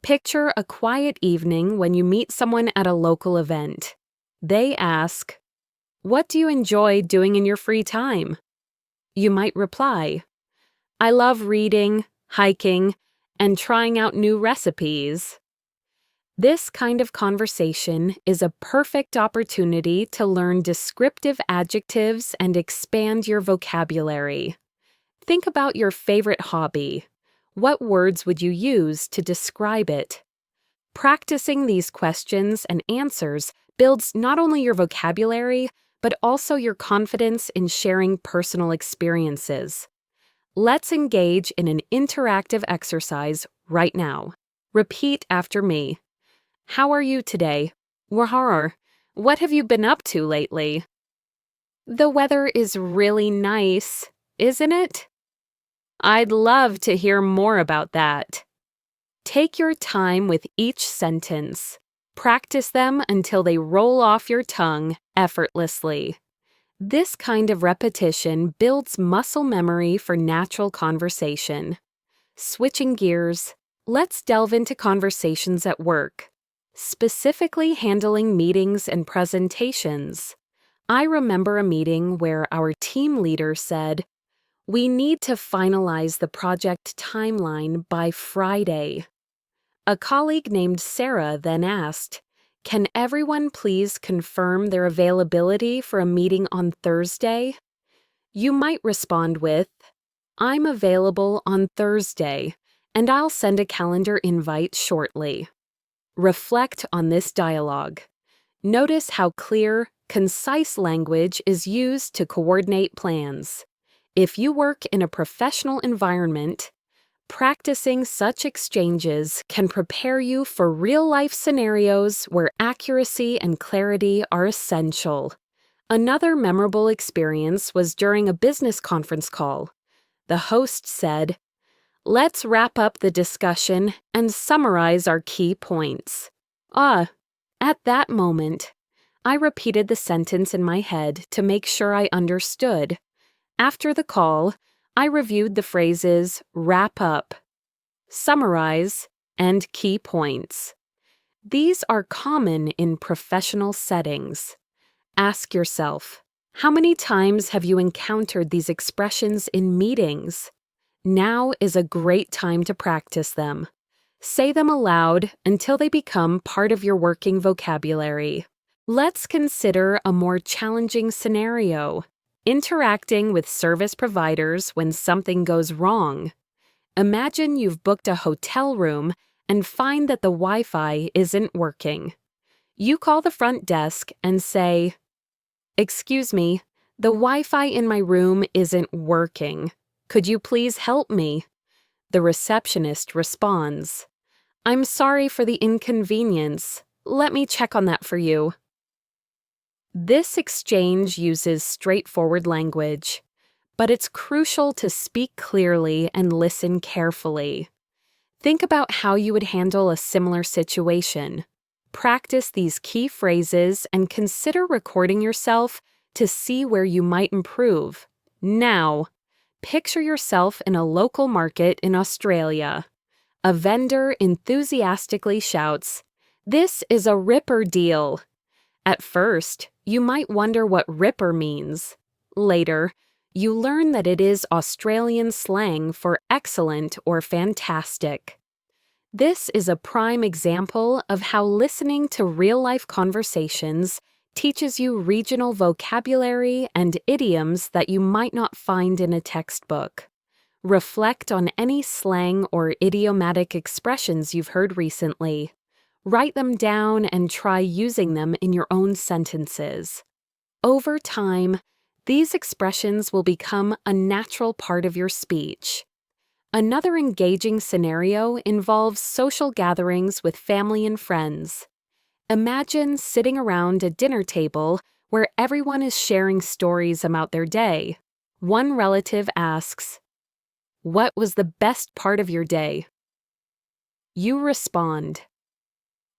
Picture a quiet evening when you meet someone at a local event. They ask, "What do you enjoy doing in your free time?" You might reply, "I love reading, hiking, and trying out new recipes." This kind of conversation is a perfect opportunity to learn descriptive adjectives and expand your vocabulary. Think about your favorite hobby. What words would you use to describe it? Practicing these questions and answers builds not only your vocabulary, but also your confidence in sharing personal experiences. Let's engage in an interactive exercise right now. Repeat after me. How are you today? Wahar. What have you been up to lately? The weather is really nice, isn't it? I'd love to hear more about that. Take your time with each sentence. Practice them until they roll off your tongue effortlessly. This kind of repetition builds muscle memory for natural conversation. Switching gears, let's delve into conversations at work, specifically handling meetings and presentations. I remember a meeting where our team leader said, "We need to finalize the project timeline by Friday." A colleague named Sarah then asked, "Can everyone please confirm their availability for a meeting on Thursday?" You might respond with, "I'm available on Thursday, and I'll send a calendar invite shortly." Reflect on this dialogue. Notice how clear, concise language is used to coordinate plans. If you work in a professional environment, practicing such exchanges can prepare you for real-life scenarios where accuracy and clarity are essential. Another memorable experience was during a business conference call. The host said, let's wrap up the discussion and summarize our key points. At that moment, I repeated the sentence in my head to make sure I understood. After the call, I reviewed the phrases wrap up, summarize, and key points. These are common in professional settings. Ask yourself, how many times have you encountered these expressions in meetings? Now is a great time to practice them. Say them aloud until they become part of your working vocabulary. Let's consider a more challenging scenario: interacting with service providers when something goes wrong. Imagine you've booked a hotel room and find that the Wi-Fi isn't working. You call the front desk and say, "Excuse me, the Wi-Fi in my room isn't working. Could you please help me?" The receptionist responds, "I'm sorry for the inconvenience. Let me check on that for you." This exchange uses straightforward language, but it's crucial to speak clearly and listen carefully. Think about how you would handle a similar situation. Practice these key phrases and consider recording yourself to see where you might improve. Now, picture yourself in a local market in Australia. A vendor enthusiastically shouts, "This is a ripper deal." At first, you might wonder what ripper means. Later, you learn that it is Australian slang for excellent or fantastic. This is a prime example of how listening to real-life conversations teaches you regional vocabulary and idioms that you might not find in a textbook. Reflect on any slang or idiomatic expressions you've heard recently. Write them down and try using them in your own sentences. Over time, these expressions will become a natural part of your speech. Another engaging scenario involves social gatherings with family and friends. Imagine sitting around a dinner table where everyone is sharing stories about their day. One relative asks, "What was the best part of your day?" You respond,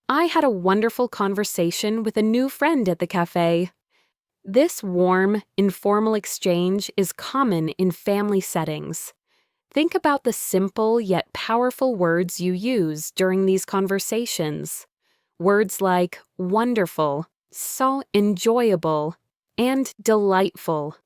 "I had a wonderful conversation with a new friend at the cafe." This warm, informal exchange is common in family settings. Think about the simple yet powerful words you use during these conversations. Words like wonderful, so enjoyable, and delightful.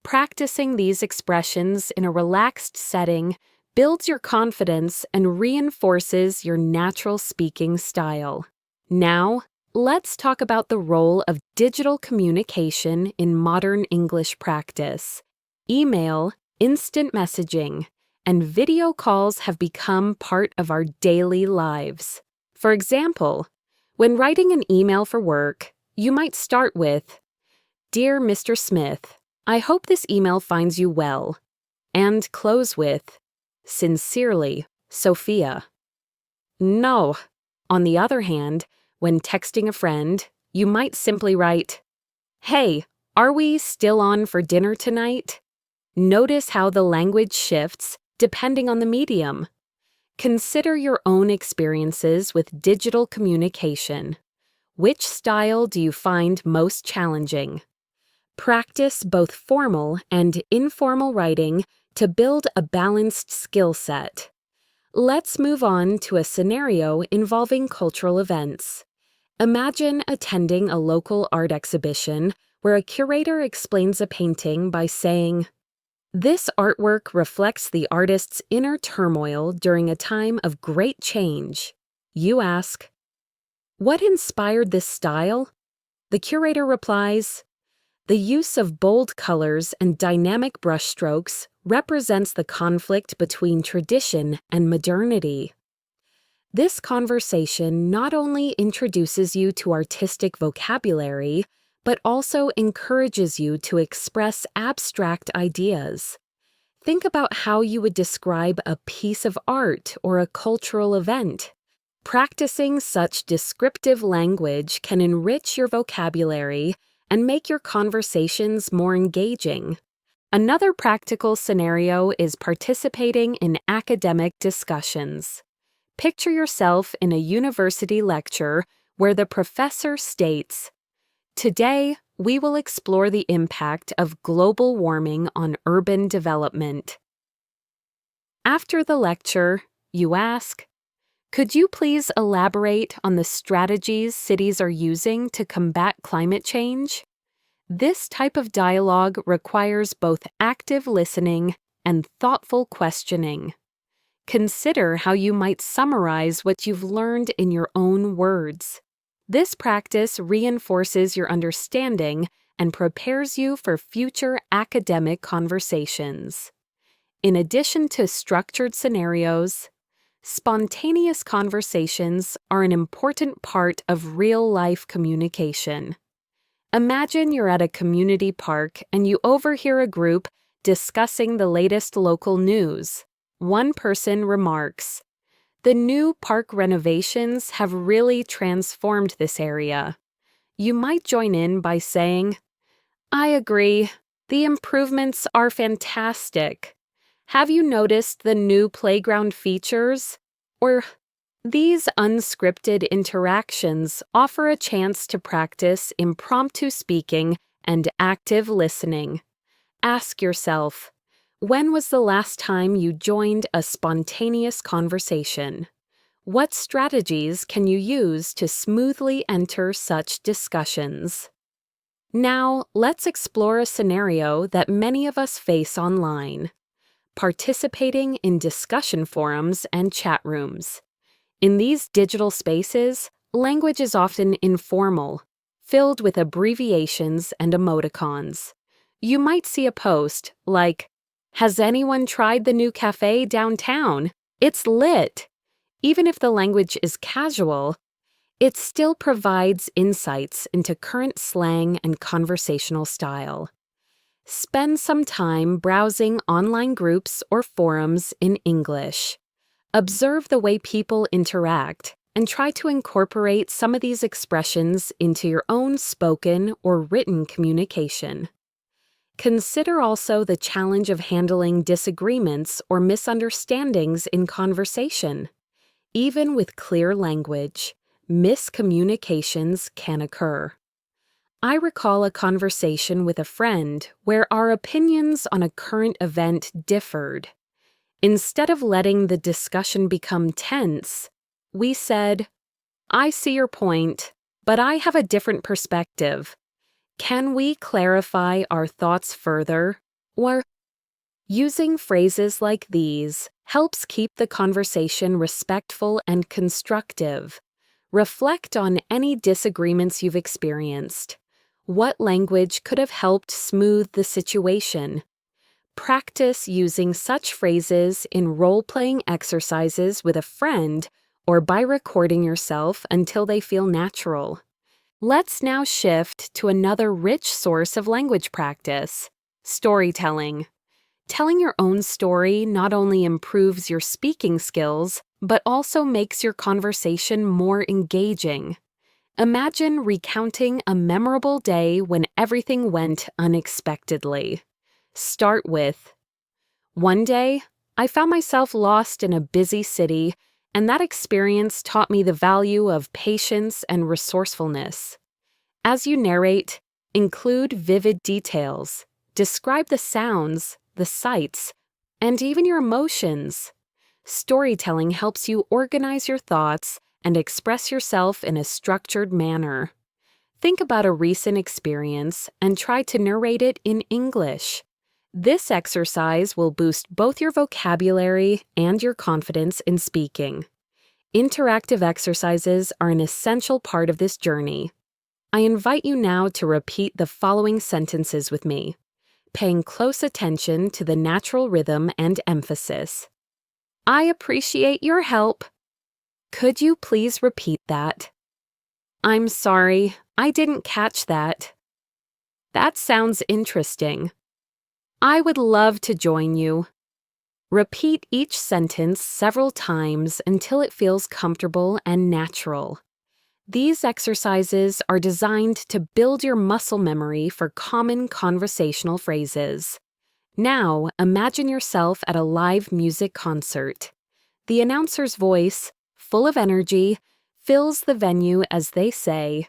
Practicing these expressions in a relaxed setting builds your confidence and reinforces your natural speaking style. Now, let's talk about the role of digital communication in modern English practice. Email, instant messaging, and video calls have become part of our daily lives. For example, when writing an email for work, you might start with, "Dear Mr. Smith, I hope this email finds you well," and close with, "Sincerely, Sophia." No. On the other hand, when texting a friend, you might simply write, "Hey, are we still on for dinner tonight?" Notice how the language shifts depending on the medium. Consider your own experiences with digital communication. Which style do you find most challenging? Practice both formal and informal writing to build a balanced skill set. Let's move on to a scenario involving cultural events. Imagine attending a local art exhibition where a curator explains a painting by saying, "This artwork reflects the artist's inner turmoil during a time of great change." You ask, "What inspired this style?" The curator replies, "The use of bold colors and dynamic brushstrokes represents the conflict between tradition and modernity." This conversation not only introduces you to artistic vocabulary, but also encourages you to express abstract ideas. Think about how you would describe a piece of art or a cultural event. Practicing such descriptive language can enrich your vocabulary and make your conversations more engaging. Another practical scenario is participating in academic discussions. Picture yourself in a university lecture where the professor states, "Today, we will explore the impact of global warming on urban development." After the lecture, you ask, "Could you please elaborate on the strategies cities are using to combat climate change?" This type of dialogue requires both active listening and thoughtful questioning. Consider how you might summarize what you've learned in your own words. This practice reinforces your understanding and prepares you for future academic conversations. In addition to structured scenarios, spontaneous conversations are an important part of real-life communication. Imagine you're at a community park and you overhear a group discussing the latest local news. One person remarks, "The new park renovations have really transformed this area." You might join in by saying, "I agree. The improvements are fantastic. Have you noticed the new playground features?" Or, these unscripted interactions offer a chance to practice impromptu speaking and active listening. Ask yourself, when was the last time you joined a spontaneous conversation? What strategies can you use to smoothly enter such discussions? Now, let's explore a scenario that many of us face online: participating in discussion forums and chat rooms. In these digital spaces, language is often informal, filled with abbreviations and emoticons. You might see a post like, "Has anyone tried the new cafe downtown? It's lit." Even if the language is casual, it still provides insights into current slang and conversational style. Spend some time browsing online groups or forums in English. Observe the way people interact and try to incorporate some of these expressions into your own spoken or written communication. Consider also the challenge of handling disagreements or misunderstandings in conversation. Even with clear language, miscommunications can occur. I recall a conversation with a friend where our opinions on a current event differed. Instead of letting the discussion become tense, we said, "I see your point, but I have a different perspective. Can we clarify our thoughts further?" Or, using phrases like these helps keep the conversation respectful and constructive. Reflect on any disagreements you've experienced. What language could have helped smooth the situation? Practice using such phrases in role-playing exercises with a friend or by recording yourself until they feel natural. Let's now shift to another rich source of language practice: storytelling. Telling your own story not only improves your speaking skills, but also makes your conversation more engaging. Imagine recounting a memorable day when everything went unexpectedly. Start with, "One day, I found myself lost in a busy city, and that experience taught me the value of patience and resourcefulness." As you narrate, include vivid details. Describe the sounds, the sights, and even your emotions. Storytelling helps you organize your thoughts and express yourself in a structured manner. Think about a recent experience and try to narrate it in English. This exercise will boost both your vocabulary and your confidence in speaking. Interactive exercises are an essential part of this journey. I invite you now to repeat the following sentences with me, paying close attention to the natural rhythm and emphasis. "I appreciate your help." Could you please repeat that? "I'm sorry, I didn't catch that." That sounds interesting. "I would love to join you." Repeat each sentence several times until it feels comfortable and natural. These exercises are designed to build your muscle memory for common conversational phrases. Now, imagine yourself at a live music concert. The announcer's voice, full of energy, fills the venue as they say,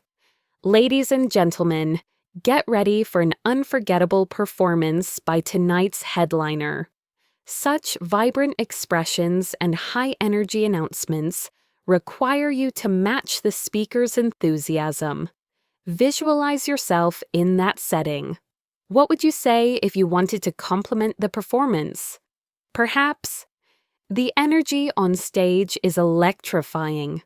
"Ladies and gentlemen, get ready for an unforgettable performance by tonight's headliner." Such vibrant expressions and high-energy announcements require you to match the speaker's enthusiasm. Visualize yourself in that setting. What would you say if you wanted to compliment the performance? Perhaps, "The energy on stage is electrifying."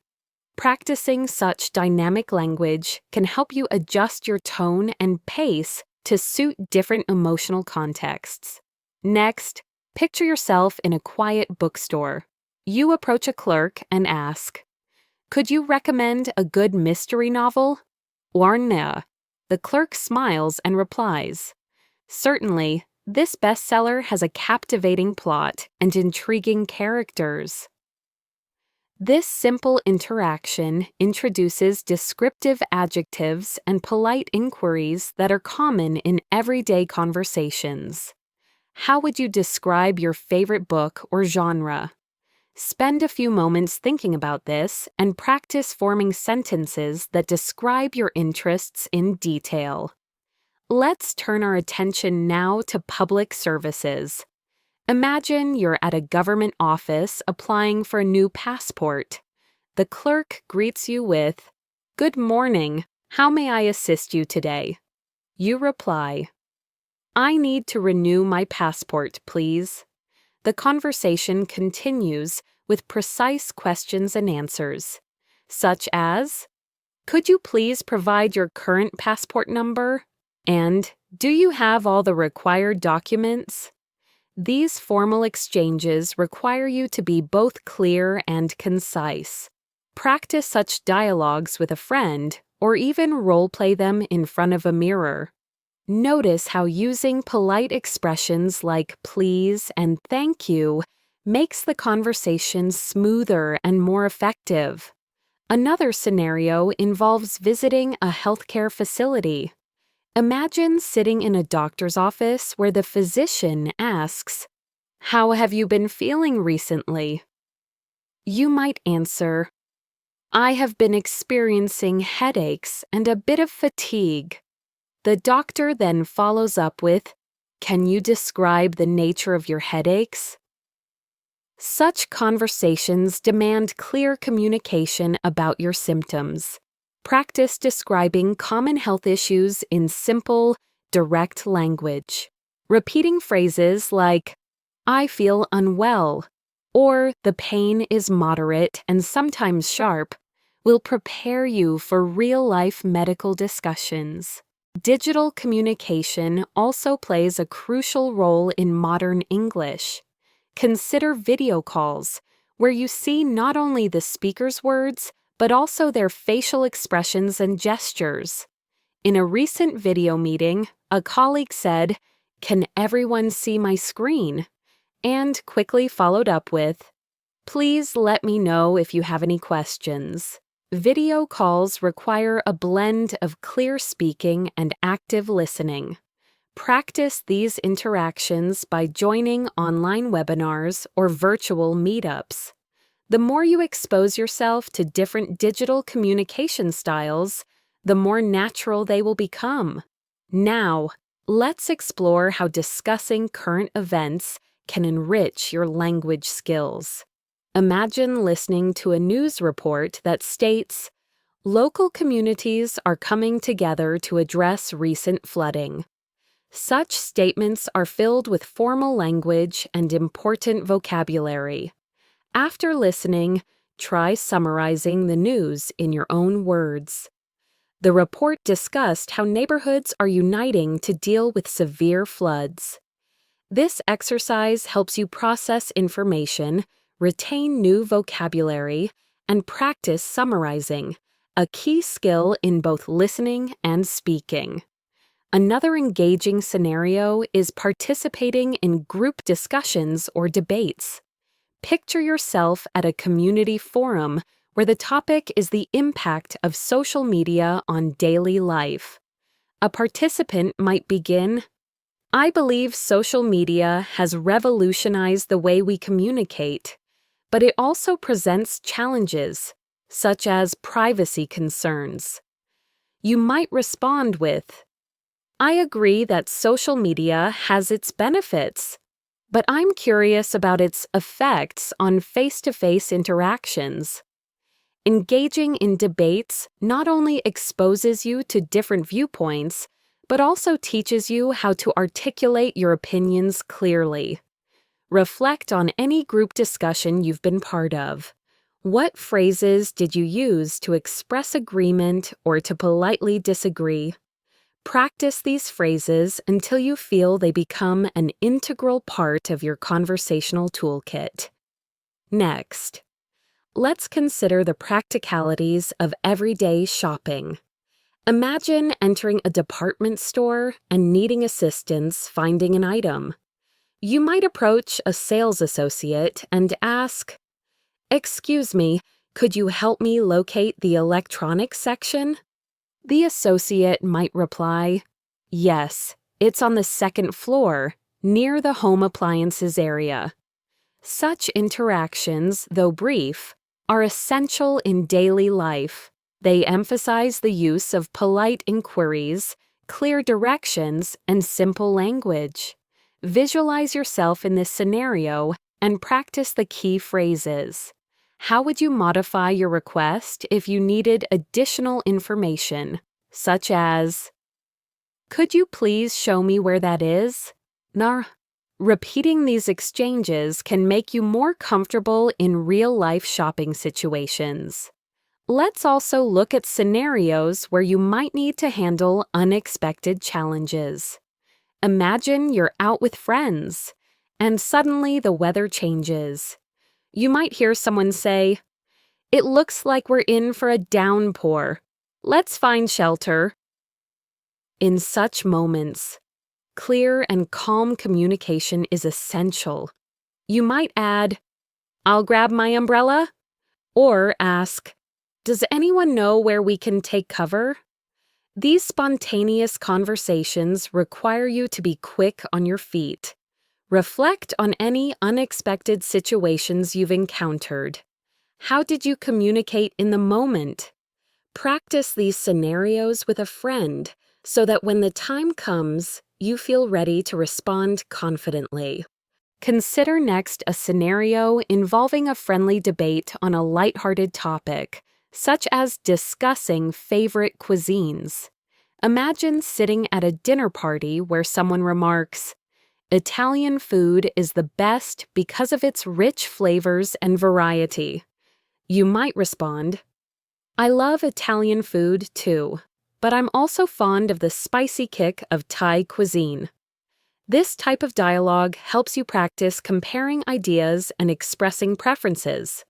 Practicing such dynamic language can help you adjust your tone and pace to suit different emotional contexts. Next, picture yourself in a quiet bookstore. You approach a clerk and ask, "Could you recommend a good mystery novel?" "𝗟𝗲𝗿. The clerk smiles and replies, "Certainly, this bestseller has a captivating plot and intriguing characters." This simple interaction introduces descriptive adjectives and polite inquiries that are common in everyday conversations. How would you describe your favorite book or genre? Spend a few moments thinking about this and practice forming sentences that describe your interests in detail. Let's turn our attention now to public services. Imagine you're at a government office applying for a new passport. The clerk greets you with, "Good morning, how may I assist you today?" You reply, "I need to renew my passport, please." The conversation continues with precise questions and answers, such as, "Could you please provide your current passport number?" and "Do you have all the required documents?" These formal exchanges require you to be both clear and concise. Practice such dialogues with a friend, or even role-play them in front of a mirror. Notice how using polite expressions like please and thank you makes the conversation smoother and more effective. Another scenario involves visiting a healthcare facility. Imagine sitting in a doctor's office where the physician asks, "How have you been feeling recently?" You might answer, "I have been experiencing headaches and a bit of fatigue." The doctor then follows up with, "Can you describe the nature of your headaches?" Such conversations demand clear communication about your symptoms. Practice describing common health issues in simple, direct language. Repeating phrases like, "I feel unwell," or "The pain is moderate and sometimes sharp," will prepare you for real-life medical discussions. Digital communication also plays a crucial role in modern English. Consider video calls, where you see not only the speaker's words, but also their facial expressions and gestures. In a recent video meeting, a colleague said, "Can everyone see my screen?" and quickly followed up with, "Please let me know if you have any questions." Video calls require a blend of clear speaking and active listening. Practice these interactions by joining online webinars or virtual meetups. The more you expose yourself to different digital communication styles, the more natural they will become. Now, let's explore how discussing current events can enrich your language skills. Imagine listening to a news report that states, "Local communities are coming together to address recent flooding." Such statements are filled with formal language and important vocabulary. After listening, try summarizing the news in your own words. The report discussed how neighborhoods are uniting to deal with severe floods. This exercise helps you process information, retain new vocabulary, and practice summarizing, a key skill in both listening and speaking. Another engaging scenario is participating in group discussions or debates. Picture yourself at a community forum where the topic is the impact of social media on daily life. A participant might begin, I believe social media has revolutionized the way we communicate, but it also presents challenges, such as privacy concerns. You might respond with, I agree that social media has its benefits, but I'm curious about its effects on face-to-face interactions. Engaging in debates not only exposes you to different viewpoints, but also teaches you how to articulate your opinions clearly. Reflect on any group discussion you've been part of. What phrases did you use to express agreement or to politely disagree? Practice these phrases until you feel they become an integral part of your conversational toolkit. Next, let's consider the practicalities of everyday shopping. Imagine entering a department store and needing assistance finding an item. You might approach a sales associate and ask, "Excuse me, could you help me locate the electronics section?" The associate might reply, "Yes, it's on the second floor, near the home appliances area." Such interactions, though brief, are essential in daily life. They emphasize the use of polite inquiries, clear directions, and simple language. Visualize yourself in this scenario and practice the key phrases. How would you modify your request if you needed additional information, such as, "Could you please show me where that is?" Repeating these exchanges can make you more comfortable in real-life shopping situations. Let's also look at scenarios where you might need to handle unexpected challenges. Imagine you're out with friends, and suddenly the weather changes. You might hear someone say, "It looks like we're in for a downpour. Let's find shelter." In such moments, clear and calm communication is essential. You might add, "I'll grab my umbrella," or ask, "Does anyone know where we can take cover?" These spontaneous conversations require you to be quick on your feet. Reflect on any unexpected situations you've encountered. How did you communicate in the moment? Practice these scenarios with a friend so that when the time comes, you feel ready to respond confidently. Consider next a scenario involving a friendly debate on a lighthearted topic, such as discussing favorite cuisines. Imagine sitting at a dinner party where someone remarks, "Italian food is the best because of its rich flavors and variety." You might respond, "I love Italian food too, but I'm also fond of the spicy kick of Thai cuisine." This type of dialogue helps you practice comparing ideas and expressing preferences.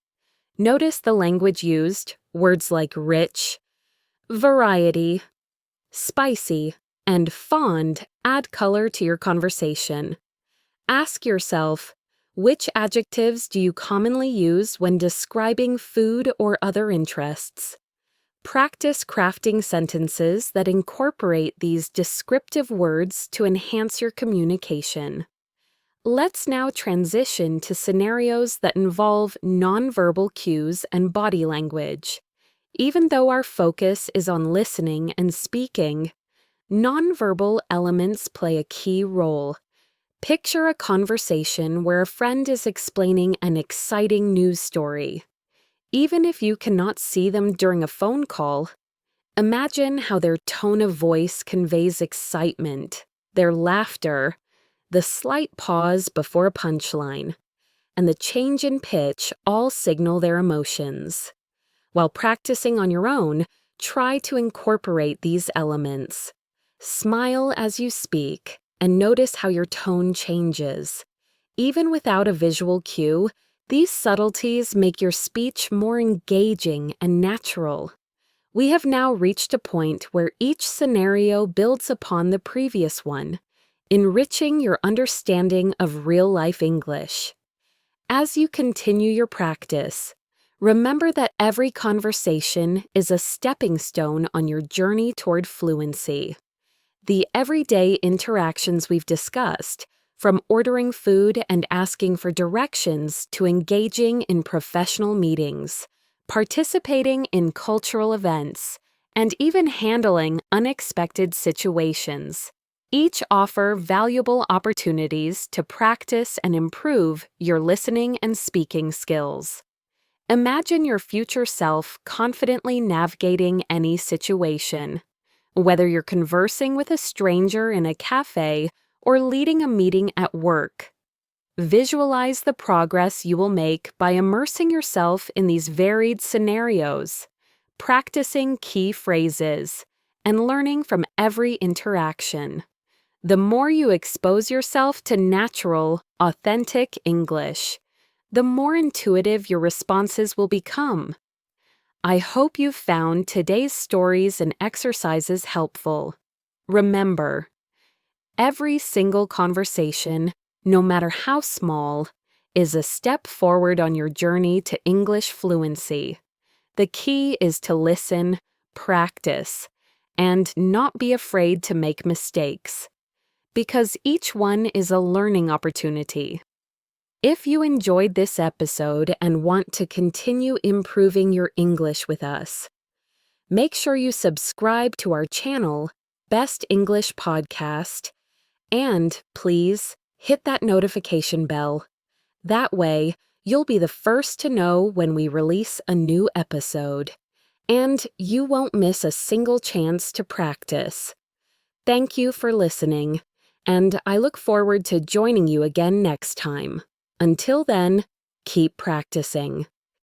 Notice the language used, words like rich, variety, spicy, and fond add color to your conversation. Ask yourself, which adjectives do you commonly use when describing food or other interests? Practice crafting sentences that incorporate these descriptive words to enhance your communication. Let's now transition to scenarios that involve nonverbal cues and body language. Even though our focus is on listening and speaking, nonverbal elements play a key role. Picture a conversation where a friend is explaining an exciting news story. Even if you cannot see them during a phone call, imagine how their tone of voice conveys excitement, their laughter, the slight pause before a punchline, and the change in pitch all signal their emotions. While practicing on your own, try to incorporate these elements. Smile as you speak, and notice how your tone changes. Even without a visual cue, these subtleties make your speech more engaging and natural. We have now reached a point where each scenario builds upon the previous one, enriching your understanding of real-life English. As you continue your practice, remember that every conversation is a stepping stone on your journey toward fluency. the everyday interactions we've discussed, from ordering food and asking for directions to engaging in professional meetings, participating in cultural events, and even handling unexpected situations. Each offer valuable opportunities to practice and improve your listening and speaking skills. Imagine your future self confidently navigating any situation. Whether you're conversing with a stranger in a cafe or leading a meeting at work, visualize the progress you will make by immersing yourself in these varied scenarios, practicing key phrases, and learning from every interaction. The more you expose yourself to natural, authentic English, the more intuitive your responses will become. I hope you've found today's stories and exercises helpful. Remember, every single conversation, no matter how small, is a step forward on your journey to English fluency. The key is to listen, practice, and not be afraid to make mistakes, because each one is a learning opportunity. If you enjoyed this episode and want to continue improving your English with us, make sure you subscribe to our channel, Best English Podcast, and please hit that notification bell. That way, you'll be the first to know when we release a new episode, and you won't miss a single chance to practice. Thank you for listening, and I look forward to joining you again next time. Until then, keep practicing.